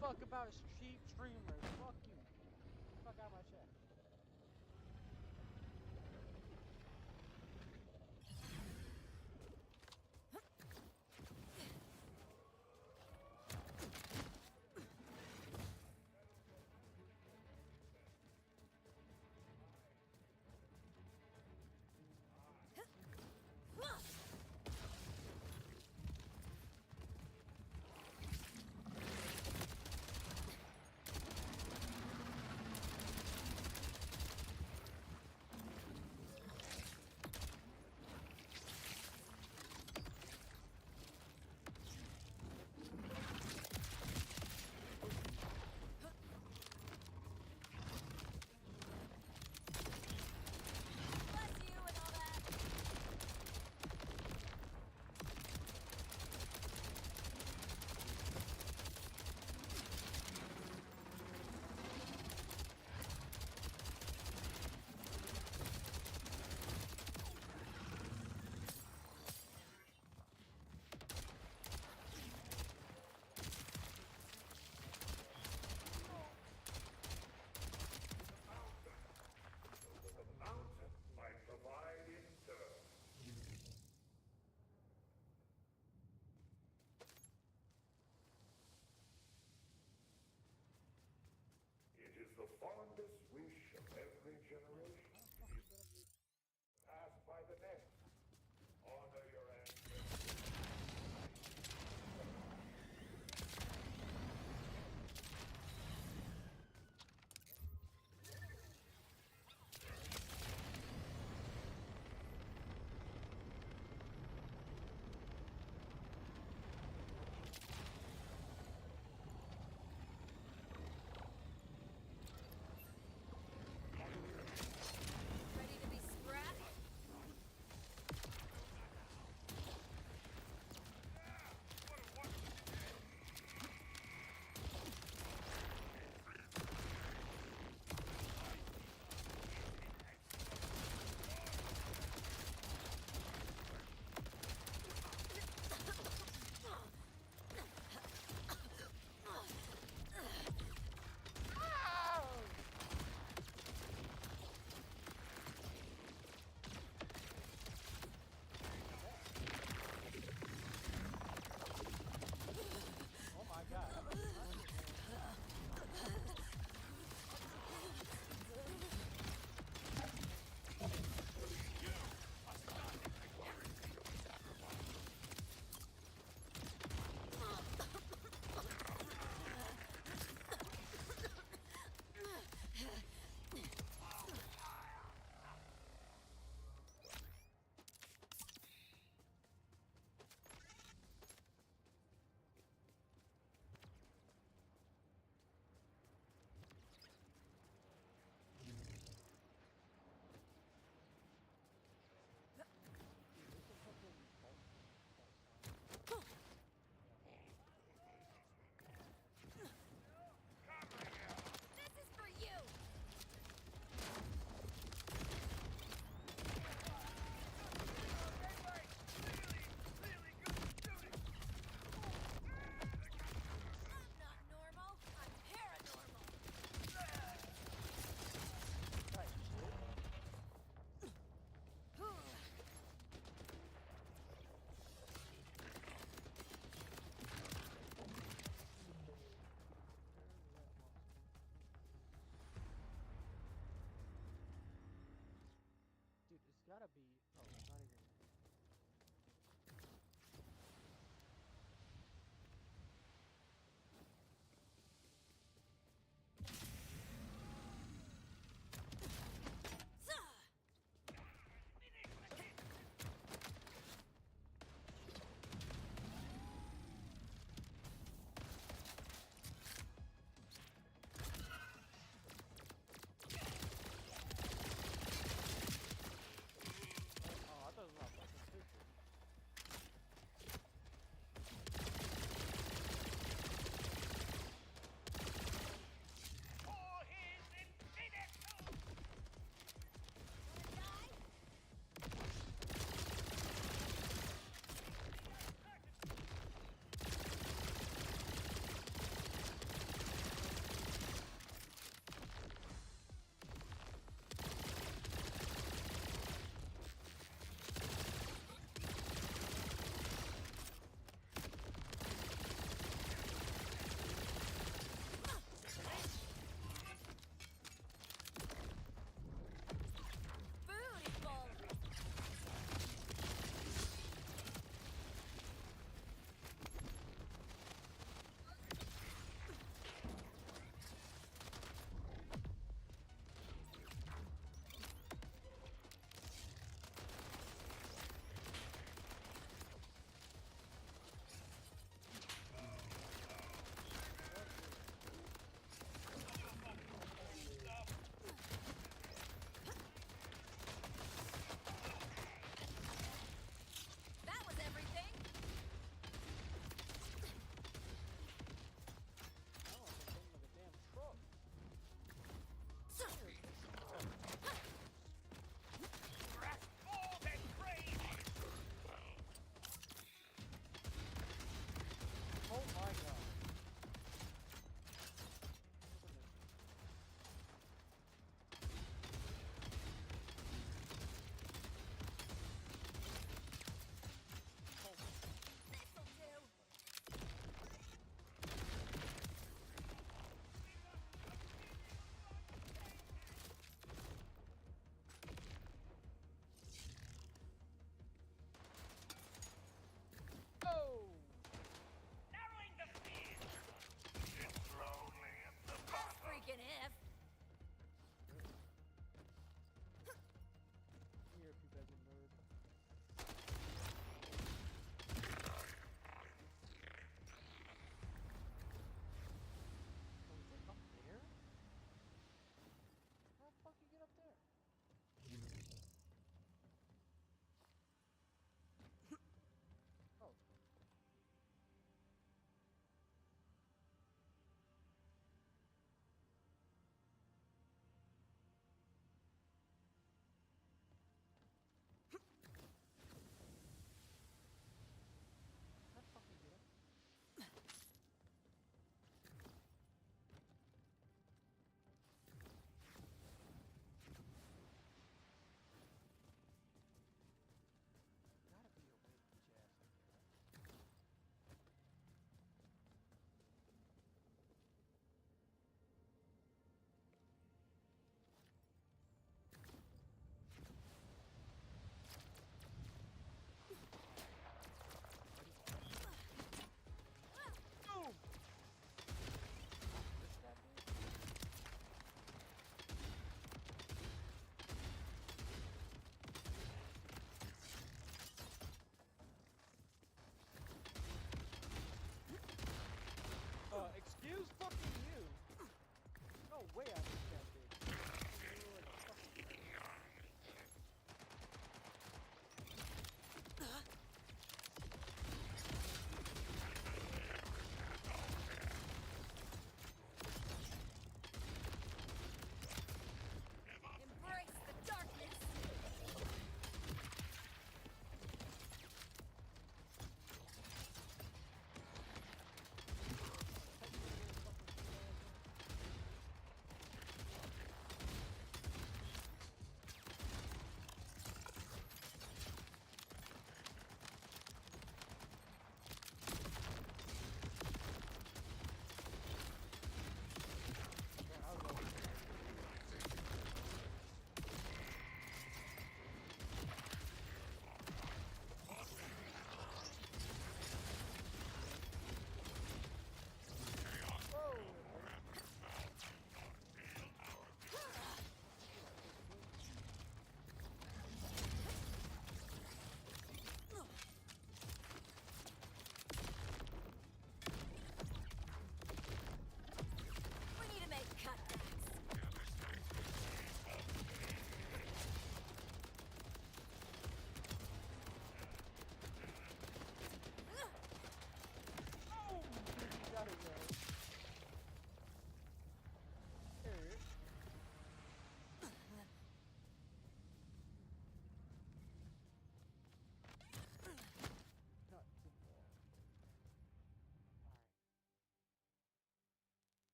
fuck about cheap streamers. Fuck you. Fuck out my chat.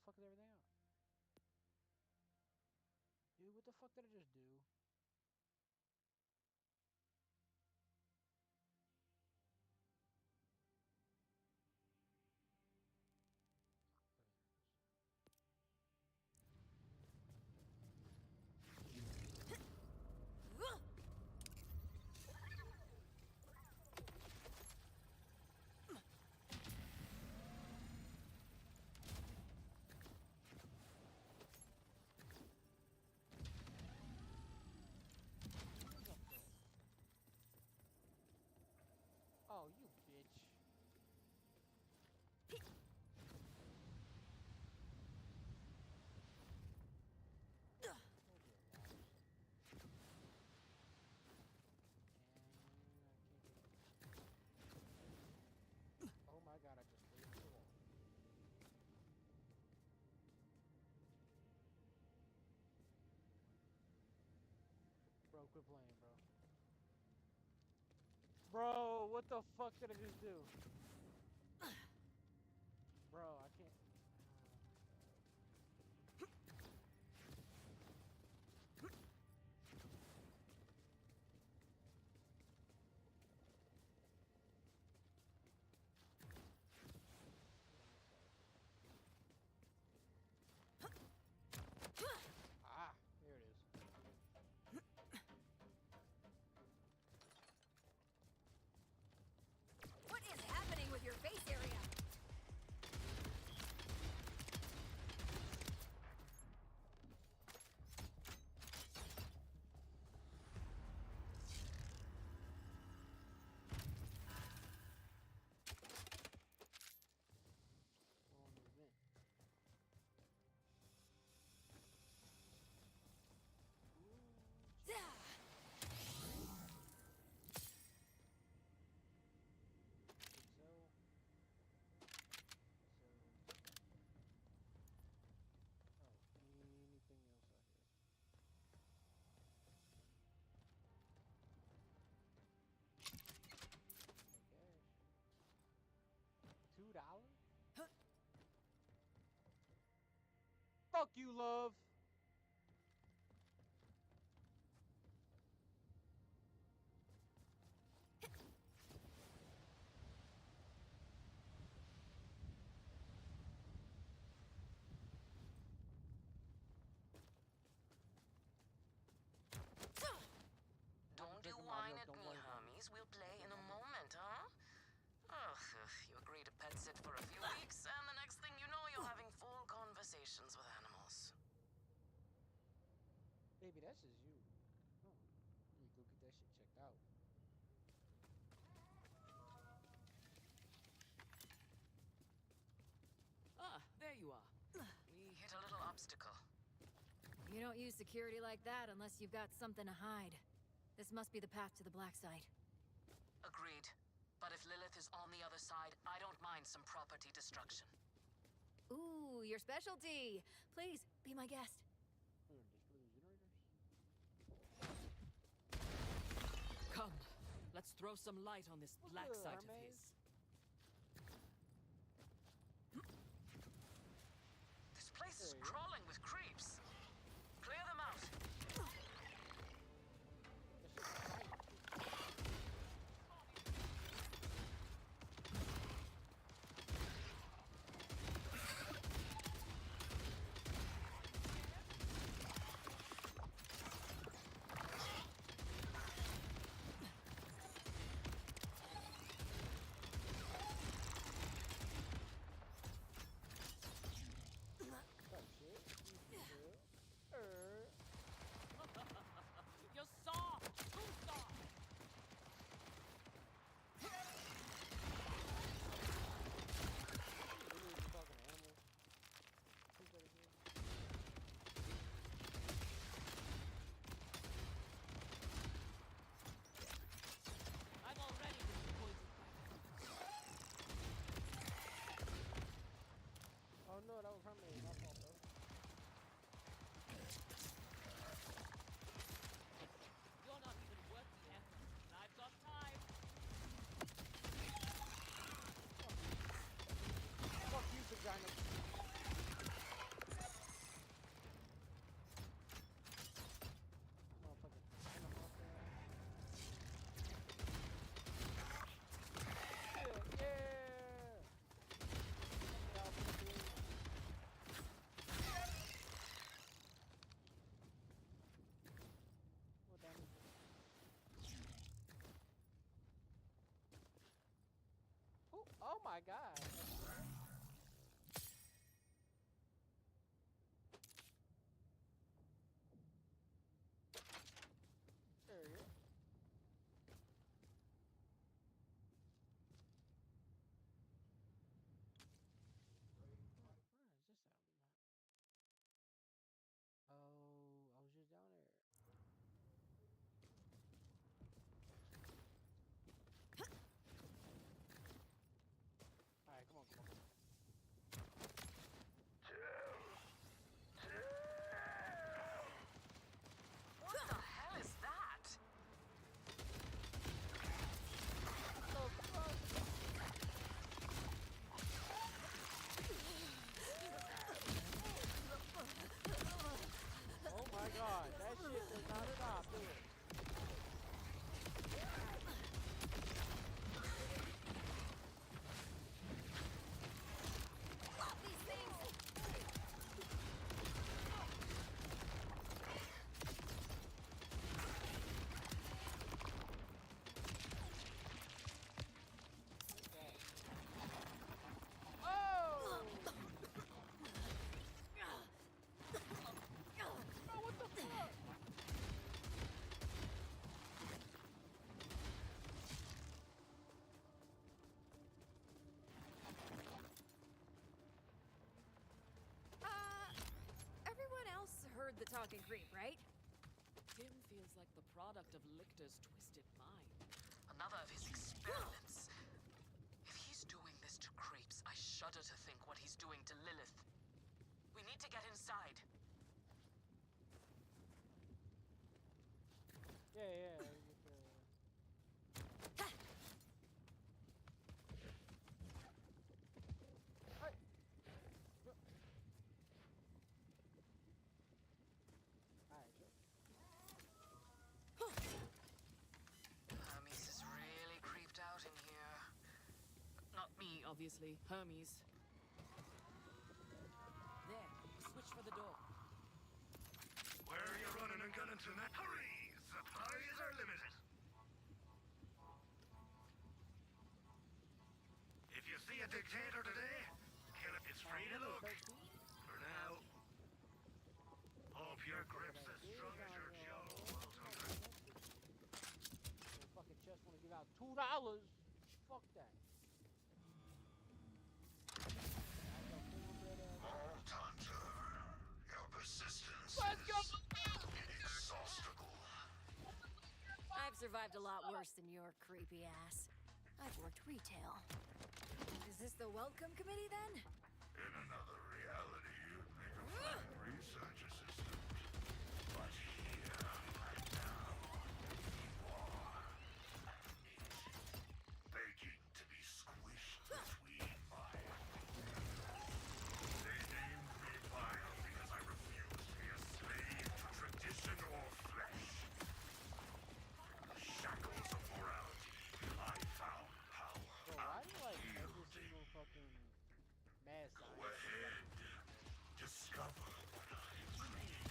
fucked everything out. Dude, what the fuck did I just do? Oh, you bitch. Oh my god, I just laid into the wall. Bro, quit playing, bro. Bro, what the fuck did I just do? Bro, I can't. Ah, there it is. What is happening with your face area? On the vent. Anything else out here? Okay. $2? Fuck you, love. Don't you whine at me, Hermes. We'll play in a moment, huh? Ugh, you agree to pet sit for a few weeks, and the next thing you know, you're having full conversations with animals. Baby, that's just you. Oh, let me go get that shit checked out. Ah, there you are. We hit a little obstacle. You don't use security like that unless you've got something to hide. This must be the path to the black site. Agreed. But if Lilith is on the other side, I don't mind some property destruction. Ooh, your specialty. Please, be my guest. Destroy the generators? Come, let's throw some light on this black site of his. This place is crawling with creeps. Clear them out. talking creep, right? Tim feels like the product of Lictor's twisted mind. Another of his experiments. If he's doing this to creeps, I shudder to think what he's doing to Lilith. We need to get inside. Yeah. Hermes is really creeped out in here. Not me, obviously. Hermes. There. Switch for the door. Where are you running and gunning to now? Hurry! Supplies are limited. If you see a dictator today, kill it. It's free to look. For now. Hope your grip's as strong as your jaw, Walter. Fucking chest want to give out $2. Fuck that. Vault Hunter, your persistence is inexhaustible. I've survived a lot worse than your creepy ass. I've worked retail. Is this the welcome committee then? In another reality, you'd make a fine research assistant. But here, right now, you are begging to be squished between fire. They named me vile because I refused to be a slave to tradition or flesh. In the shackles of morality, I found power. Bro, why do you like every single fucking mad Go science? ahead. Discover what I created.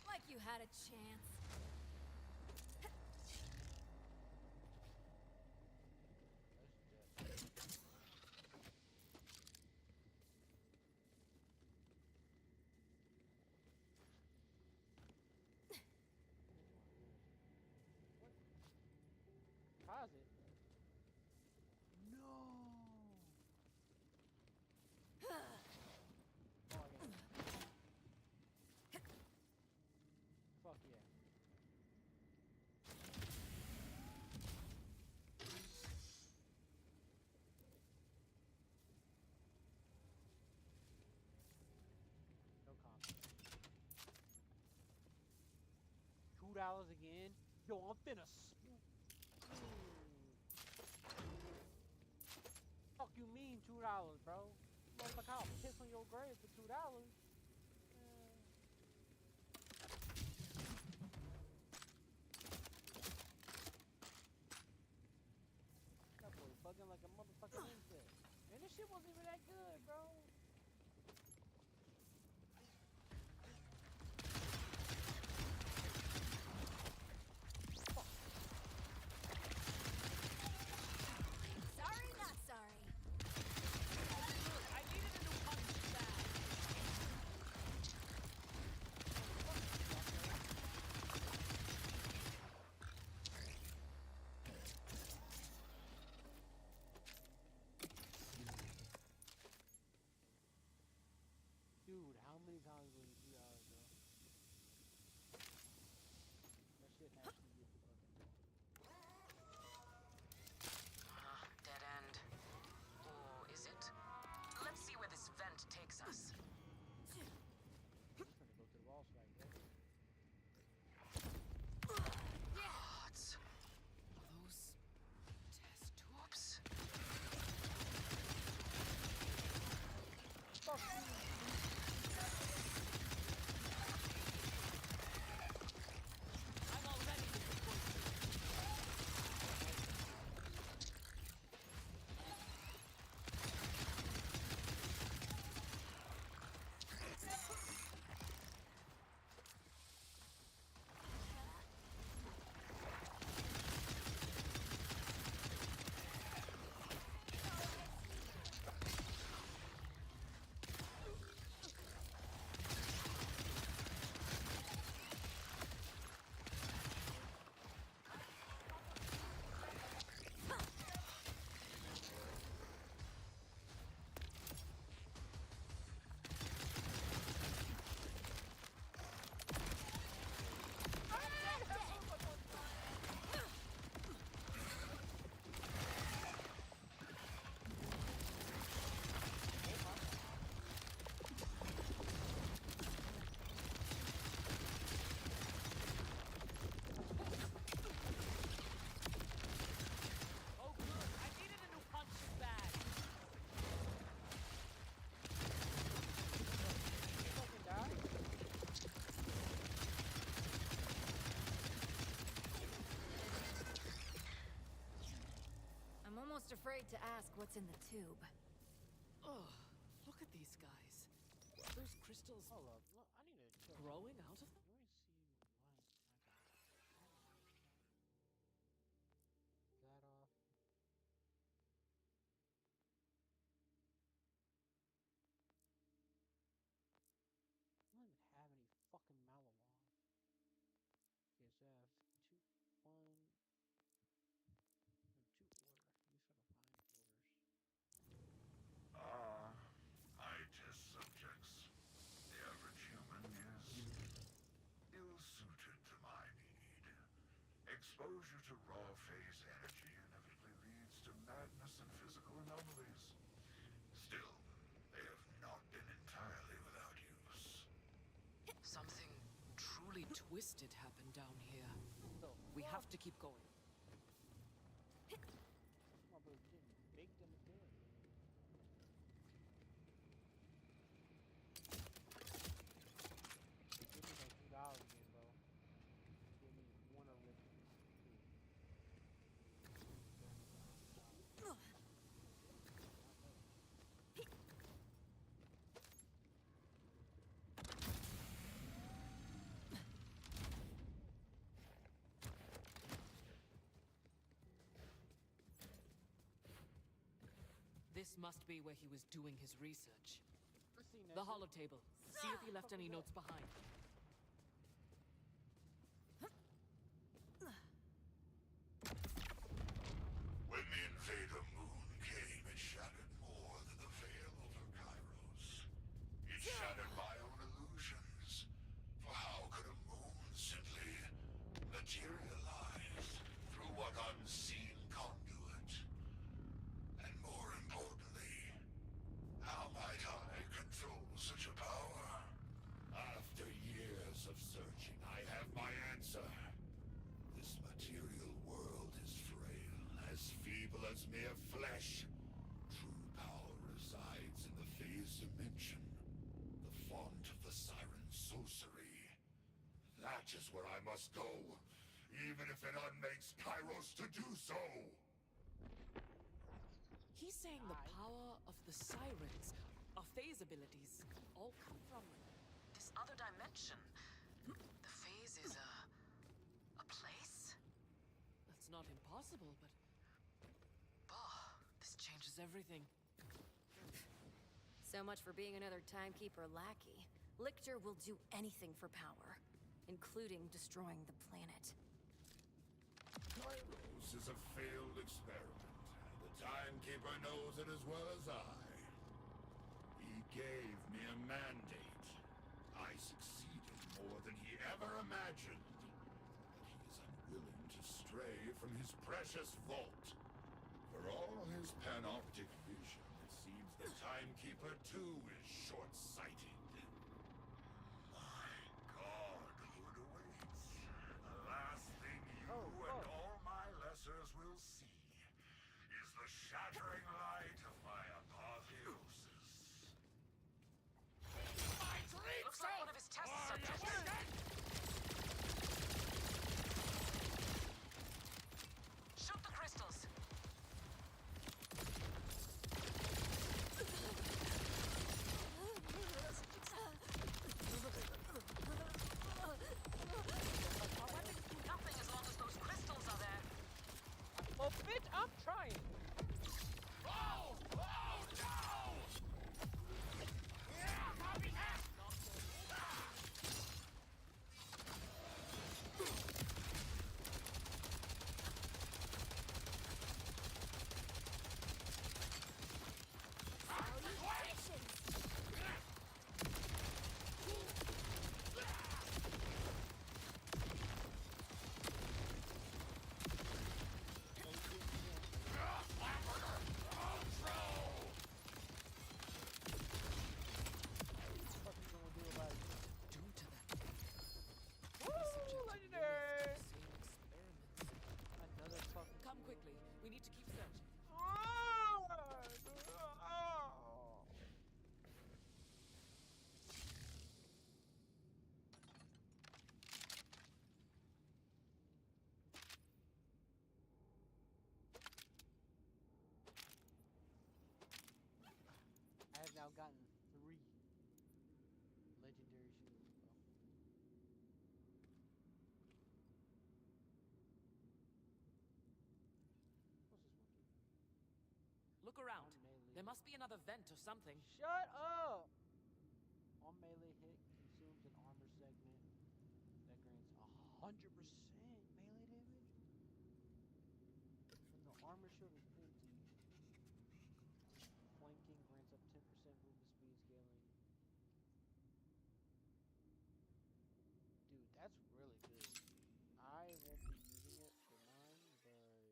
Like you had a chance. Pause it. No. Oh, I got it. Fuck yeah. No comment. $2 again? Yo, I'm finna Fuck you mean $2, bro? Motherfucker, I'll piss on your grave for $2. That boy bugging like a motherfucking insect. Man, this shit wasn't even that good, bro. Sorry, not sorry. I needed a new punch bag. afraid to ask what's in the tube. Oh, look at these guys. Those crystals Hold up. Look, I need to chill. growing out of them? Let me see what I got. That off. I don't even have any fucking Malawar. Okay, so I have two, one, or two orders. Let me see if I can find orders. My test subjects. The average human is ill-suited to my need. Exposure to raw phase energy inevitably leads to madness and physical anomalies. Still, they have not been entirely without use. Something truly twisted happened down here. So, We have to keep going. my brother's getting baked in the bed. Give me those $2 again, bro. Give me one original. Please. This must be where he was doing his research. I seen that The shit. holotable. See if he left any notes behind. When the invader moon came, it shattered more than the veil over Kairos. It shattered my own illusions. For how could a moon simply materialize through what unseen conduit? And more importantly, how might I control such a power? After years of searching, I have my answer. This material world is frail, as feeble as mere flesh. True power resides in the phase dimension, the font of the siren sorcery. That is where I must go, even if it unmakes Kairos to do so. He's saying the power of the sirens, our phase abilities, all come from This other dimension. The phase is a place? That's not impossible, but Oh, this changes everything. So much for being another timekeeper lackey. Lictor will do anything for power, including destroying the planet. Kairos is a failed experiment, and the Timekeeper knows it as well as I. He gave me a mandate. I succeeded more than he ever imagined. But he is unwilling to stray from his precious vault. For all his panoptic vision, it seems the Timekeeper too is short-sighted. My God, Hood awaits. The last thing you and all my lessers will see is the shattering light of my apotheosis. My dream Looks like one of his test subjects. Shoot the crystals. Our weapons do nothing as long as those crystals are there. Well, bitch, I'm trying. Oh! Oh, no! Yeah, copy that! look around. melee. There must be another vent or something. Shut up! On melee hit consumes an armor segment that grants 100% melee damage. When the armor shield is empty, flanking grants up 10% movement speed scaling. Dude, that's really good. I won't be using it for mine, but yeah,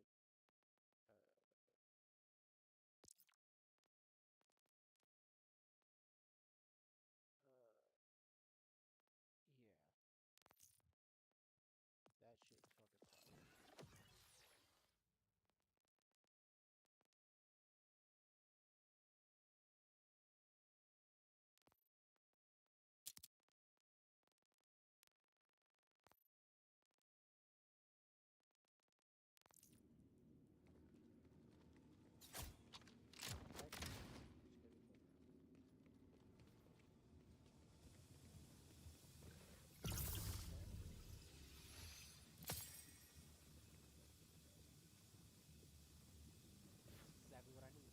that shit's fucking fire. Exactly what I need.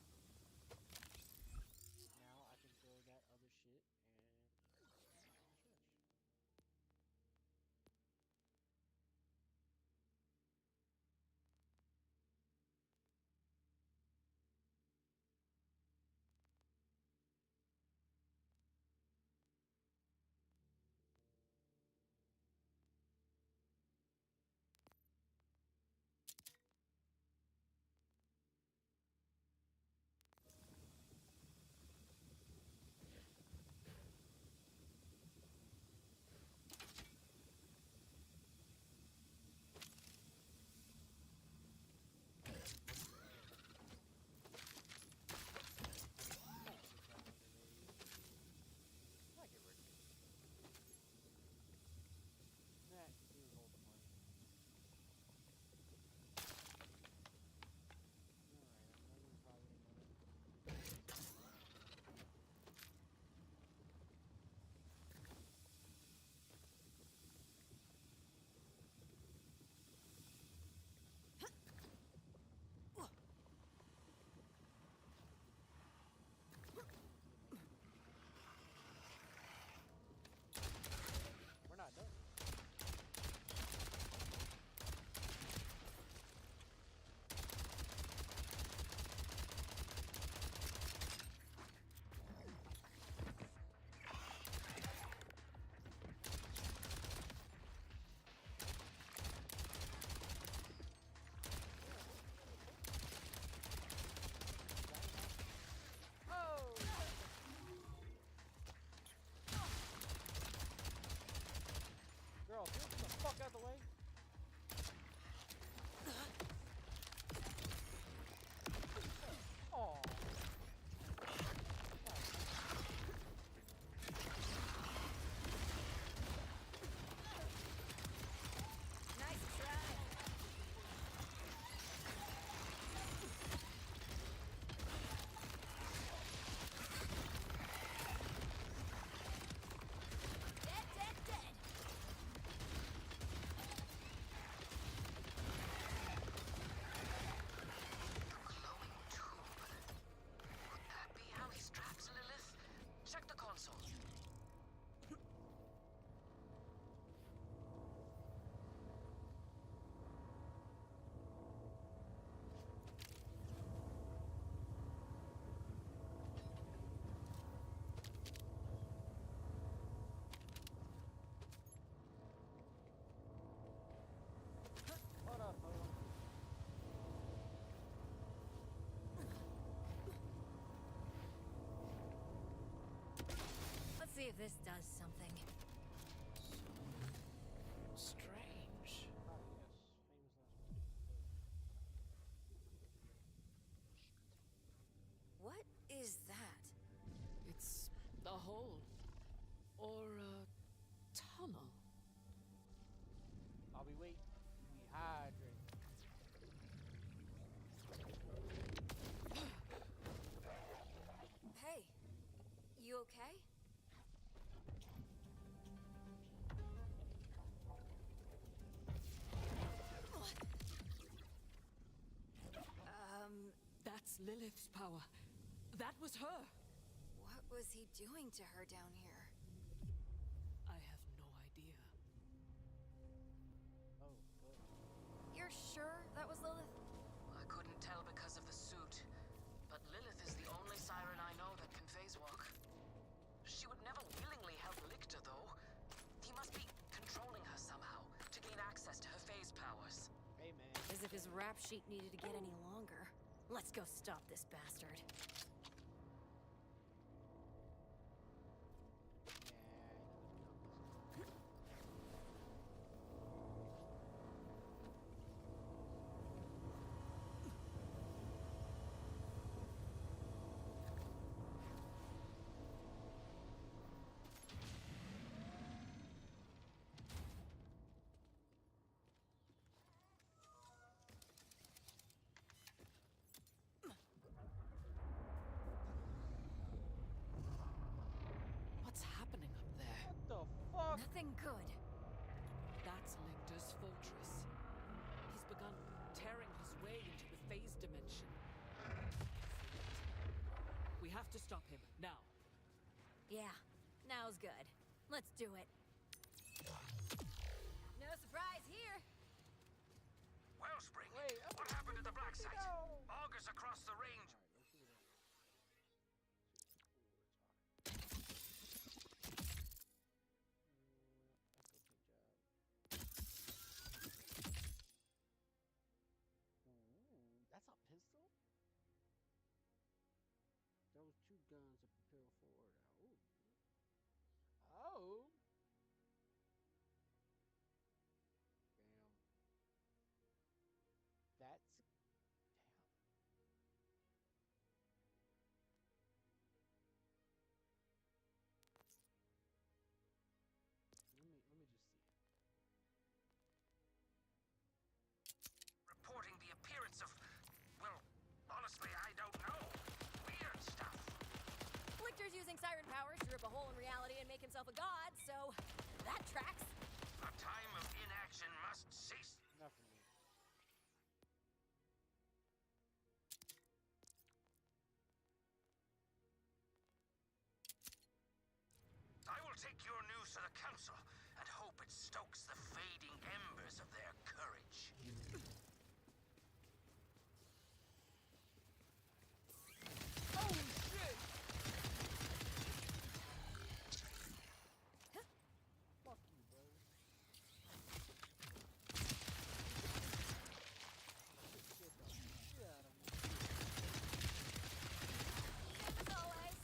Now I can throw that other shit and trash. I get rid of it. Nah, he was holding money. Alright, I'm running probably another. We're not done. Oh! Girl, get the fuck out of the way. Oh. Nice try. Dead, dead, dead. Glowing tube. Could that be how he straps Lilith? Check the console. What up, ho? Let's see if this does something. Strange. Ah, yes. Famous last words. What is that? It's a hole. Or a tunnel. While we wait, we hydrate. Hey, you okay? Lilith's power. That was her. What was he doing to her down here? I have no idea. Oh, fuck. You're sure that was Lilith? I couldn't tell because of the suit, but Lilith is the only siren I know that can phase walk. She would never willingly help Lictor, though. He must be controlling her somehow to gain access to her phase powers. Hey, man. As if his rap sheet needed to get any longer. Let's go stop this bastard. What's happening up there? What the fuck? Nothing good. That's Lictor's fortress. He's begun tearing his way into the phase dimension. We have to stop him, now. Yeah, now's good. Let's do it. No surprise here. Wellspring, Wait, what happened at the black site? no. Augurs across the range. Ooh, that's a pistol? Those two guns to prepare forward. Oh. Oh. Damn. That's damn. Let me just see. Reporting the appearance of, well, honestly, I don't know. Weird stuff. Lictor's using siren powers to rip a hole in reality and make himself a god, so that tracks. A time of inaction must cease. Not for me. I will take your news to the council and hope it stokes the fading embers of their courage. Oh shit! Fuck you, bro. Get the shit out of me. Same as always.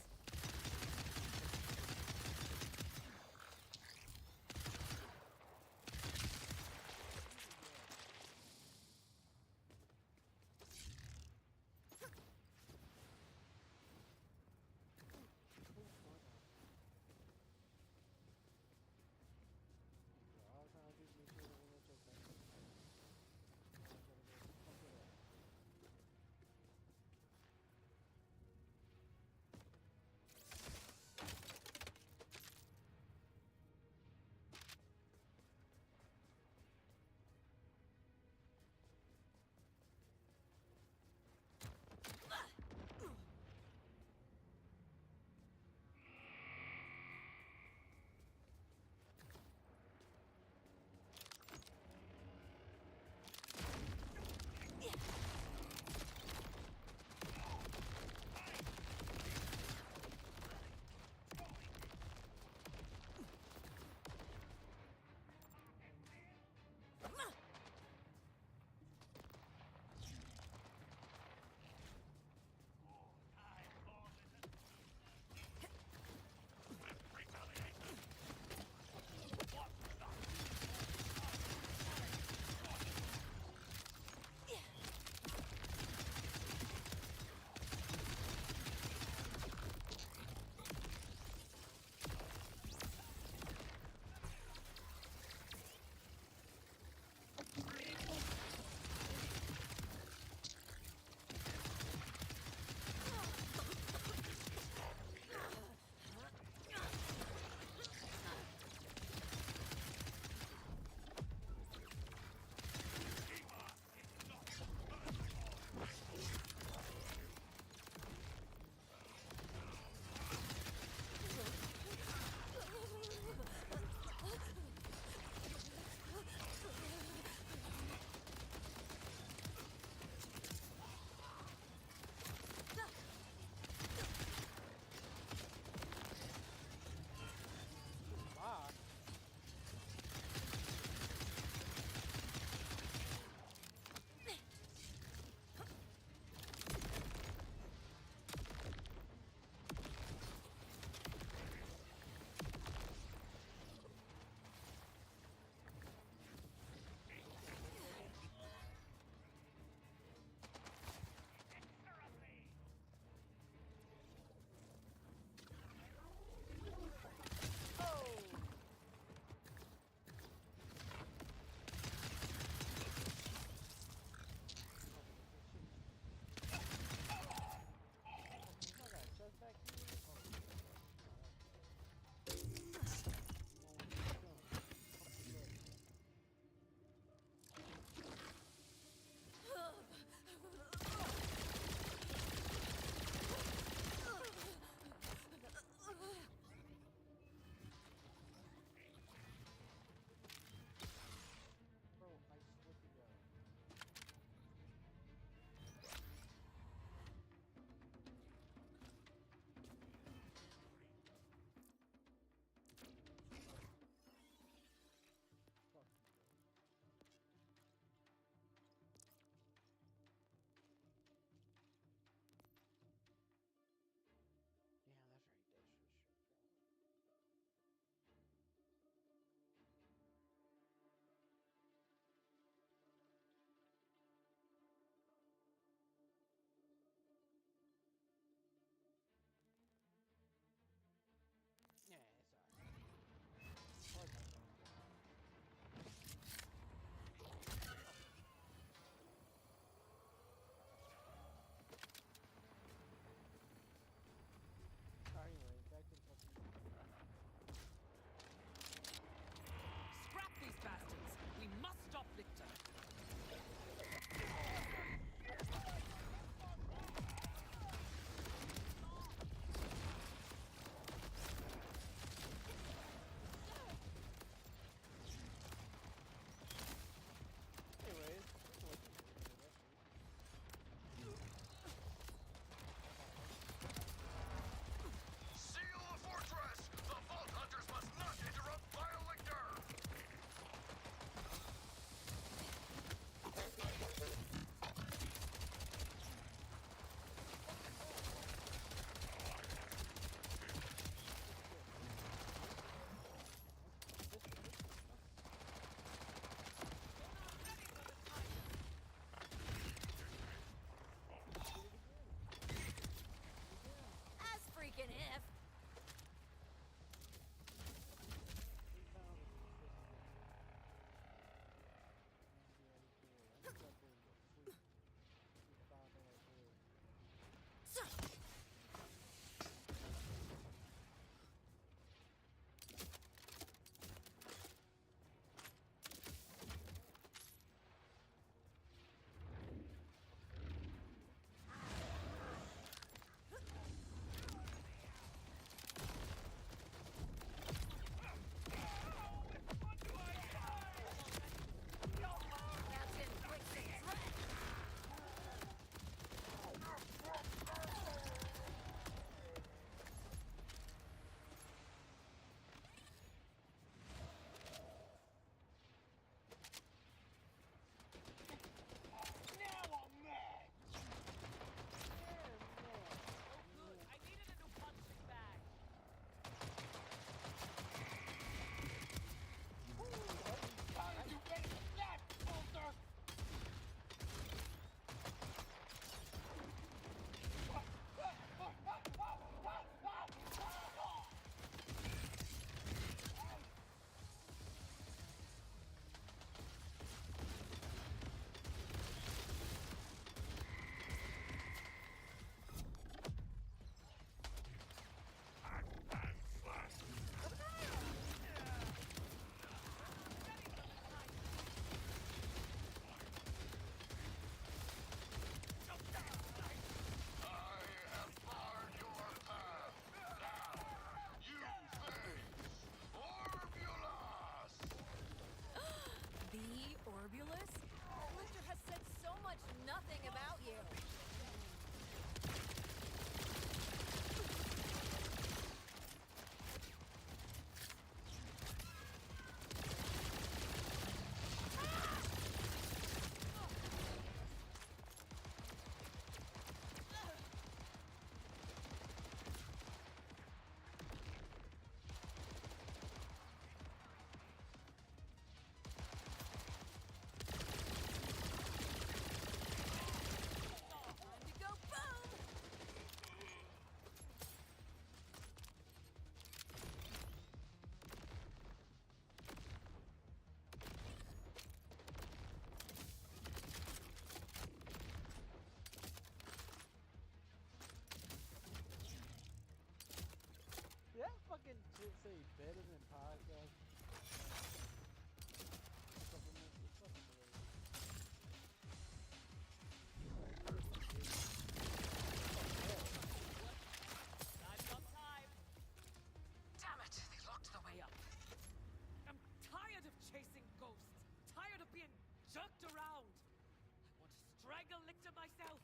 strangle Lictor myself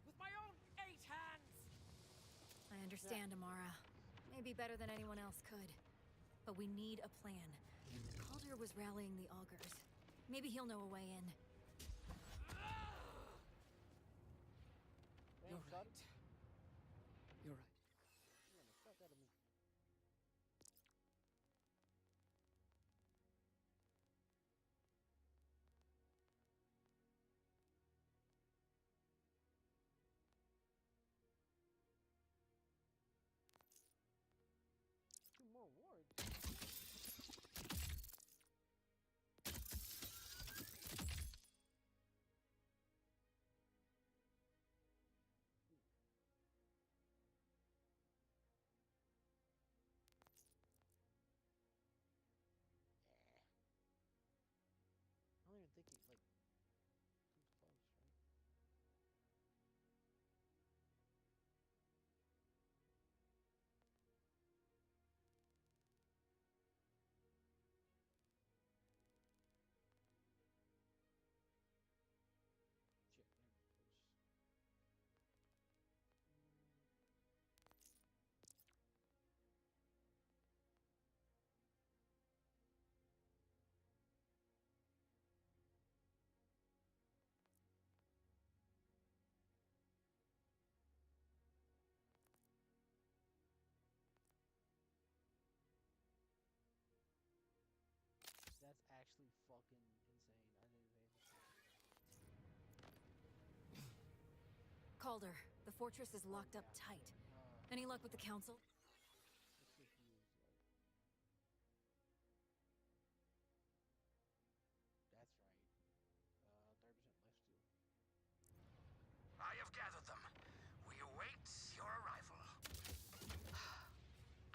with my own 8 hands. I understand, Amara. Maybe better than anyone else could. But we need a plan. Calder was rallying the augurs. Maybe he'll know a way in. You're right. You're right. Two more wards. I don't even think it like comes close, right? Shit, man, push. That's actually fucking insane. I didn't even Calder, the fortress is locked up tight. Any luck with the council? let's just use like that's right. 30% left still. I have gathered them. We await your arrival.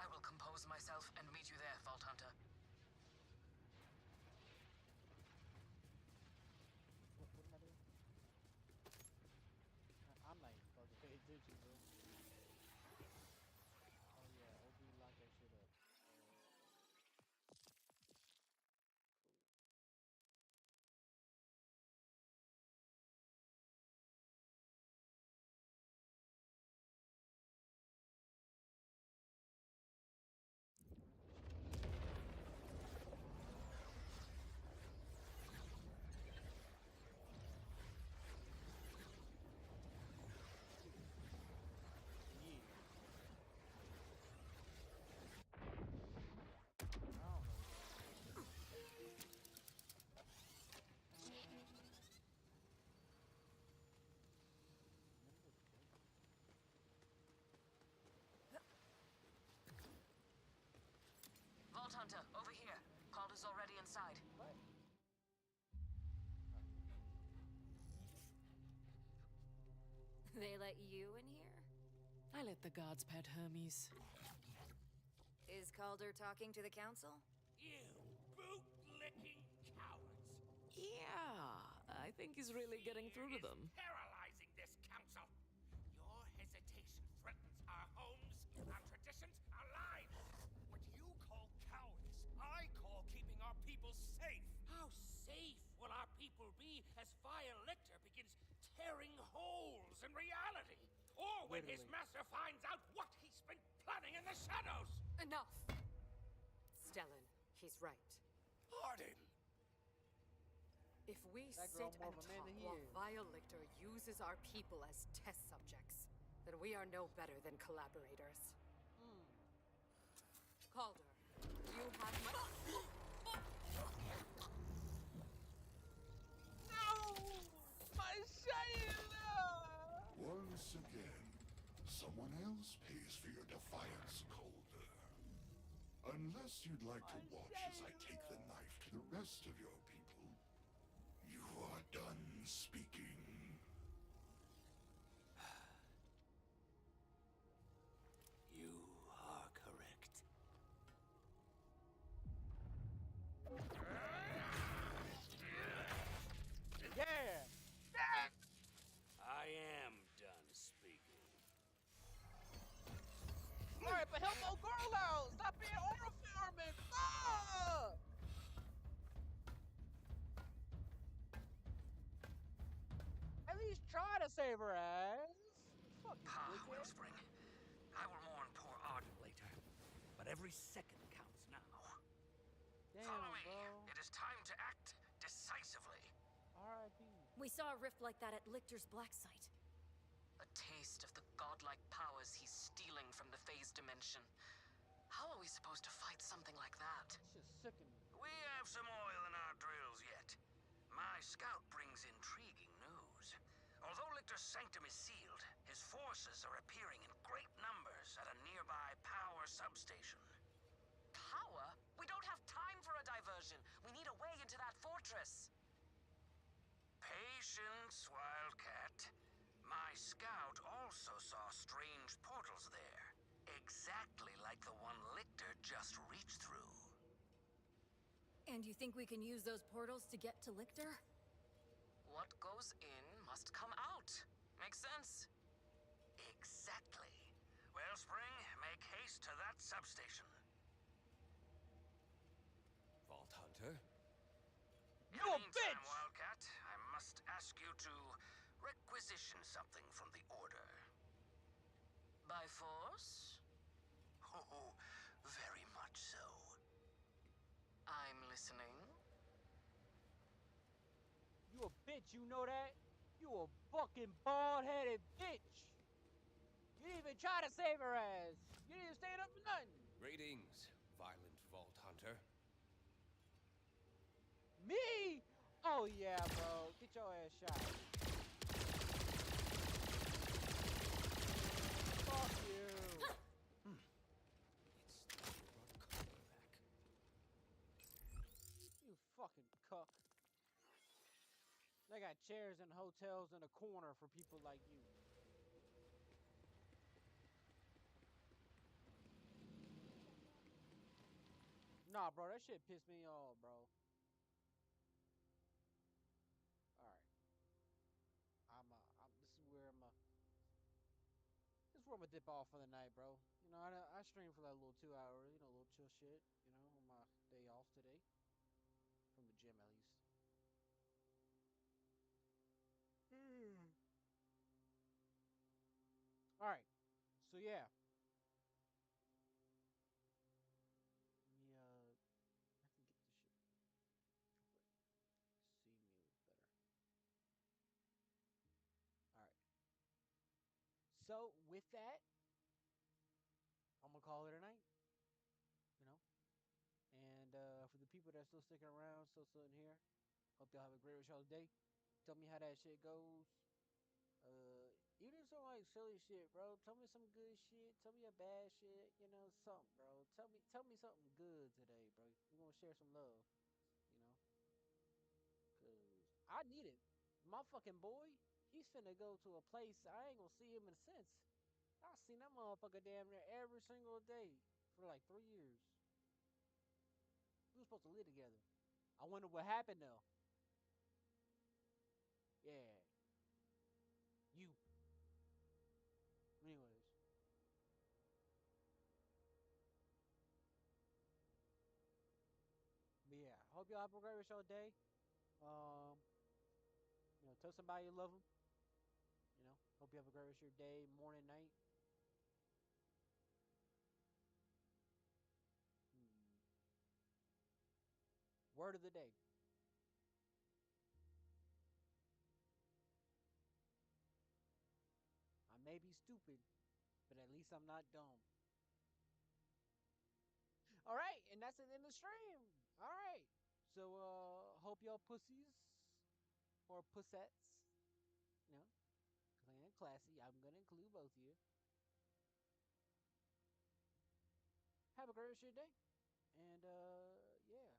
I will compose myself and meet you there, Vault Hunter. What am I doing? I'm like fucking pay attention, bro. Oh yeah, OB lock that shit up. Cool. Vault Hunter, over here. Calder's already inside. What? They let you in here? I let the guards pet Hermes. Is Calder talking to the council? You boot-licking cowards! Yeah, I think he's really getting through to them. Paralyzing this council. Your hesitation threatens our homes, our traditions, our lives. What you call cowards, I call keeping our people safe. How safe will our people be as Fire Lictor begins tearing holes in reality? Or when his master finds out what he's been planning in the shadows? Enough! Stellan, he's right. Pardon. If we That sit girl and more of a man talk than he while is. Violator uses our people as test subjects, then we are no better than collaborators. Calder, you have my... No! My Shayla! Once again, someone else pays for your defiance, Calder. Unless you'd like to watch as I take the knife to the rest of your people, you are done speaking. You are correct. Yeah! I am done speaking. Alright, but help old girl out! Stop being oral farming! Fuck! least try to save her ass. Fuck you, Ah, dickhead. Wellspring. I will mourn poor Arden later, but every second counts now. Damn, Follow me. bro. It is time to act decisively. R.I.P. We saw a rift like that at Lichter's Black Site. A taste of the godlike powers he's stealing from the phase dimension. How are we supposed to fight something like that? It's just sickening. We have some oil in our drills yet. My scout brings intriguing news. Although Lichter's sanctum is sealed, his forces are appearing in great numbers at a nearby power substation. Power? We don't have time for a diversion. We need a way into that fortress. Patience, Wildcat. My scout also saw strange portals there. Exactly like the one Lichter just reached through. And you think we can use those portals to get to Lichter? What goes in must come out. Makes sense. Exactly. Wellspring, make haste to that substation. Vault Hunter? In the meantime, Wildcat, I must ask you to requisition something from the Order. By force? Oh, very much so. I'm listening. You a bitch, you know that? You a fucking bald-headed bitch. You didn't even try to save her ass. You didn't even stand up for nothing. Greetings, violent Vault Hunter. Me? Oh yeah, bro. Get your ass shot. Fuck you. It's time you brought Cooper back. You fucking cuck. They got chairs and hotels in the corner for people like you. Nah, bro, that shit pissed me off, bro. Alright. This is where this is where I'm gonna dip off for the night, bro. You know, I stream for like a little 2 hours, you know, a little chill shit, you know, on my day off today. From the gym, at least. Alright. So, yeah. Let me, I can get this shit real quick. See me a little better. Alright. So, with that, I'm gonna call it a night. You know? And for the people that are still sticking around, still sitting here, hope y'all have a great rest of y'all's day. Tell me how that shit goes. Even some like silly shit, bro. Tell me some good shit. Tell me a bad shit. You know, something, bro. Tell me something good today, bro. We're gonna share some love. You know, cause I need it. My fucking boy, he's finna go to a place I ain't gonna see him in a sense. I seen that motherfucker damn near every single day for like 3 years. We were supposed to live together. I wonder what happened though. Yeah, you. Anyways. But yeah, hope y'all have a great rest of your day. You know, tell somebody you love them. You know, hope you have a great rest of your day, morning, night. Word of the day. I may be stupid, but at least I'm not dumb. All right, and that's it in the stream. All right. So hope y'all pussies or pussettes, you know, clean and classy. I'm gonna include both of you. Have a great rest of your day. And yeah.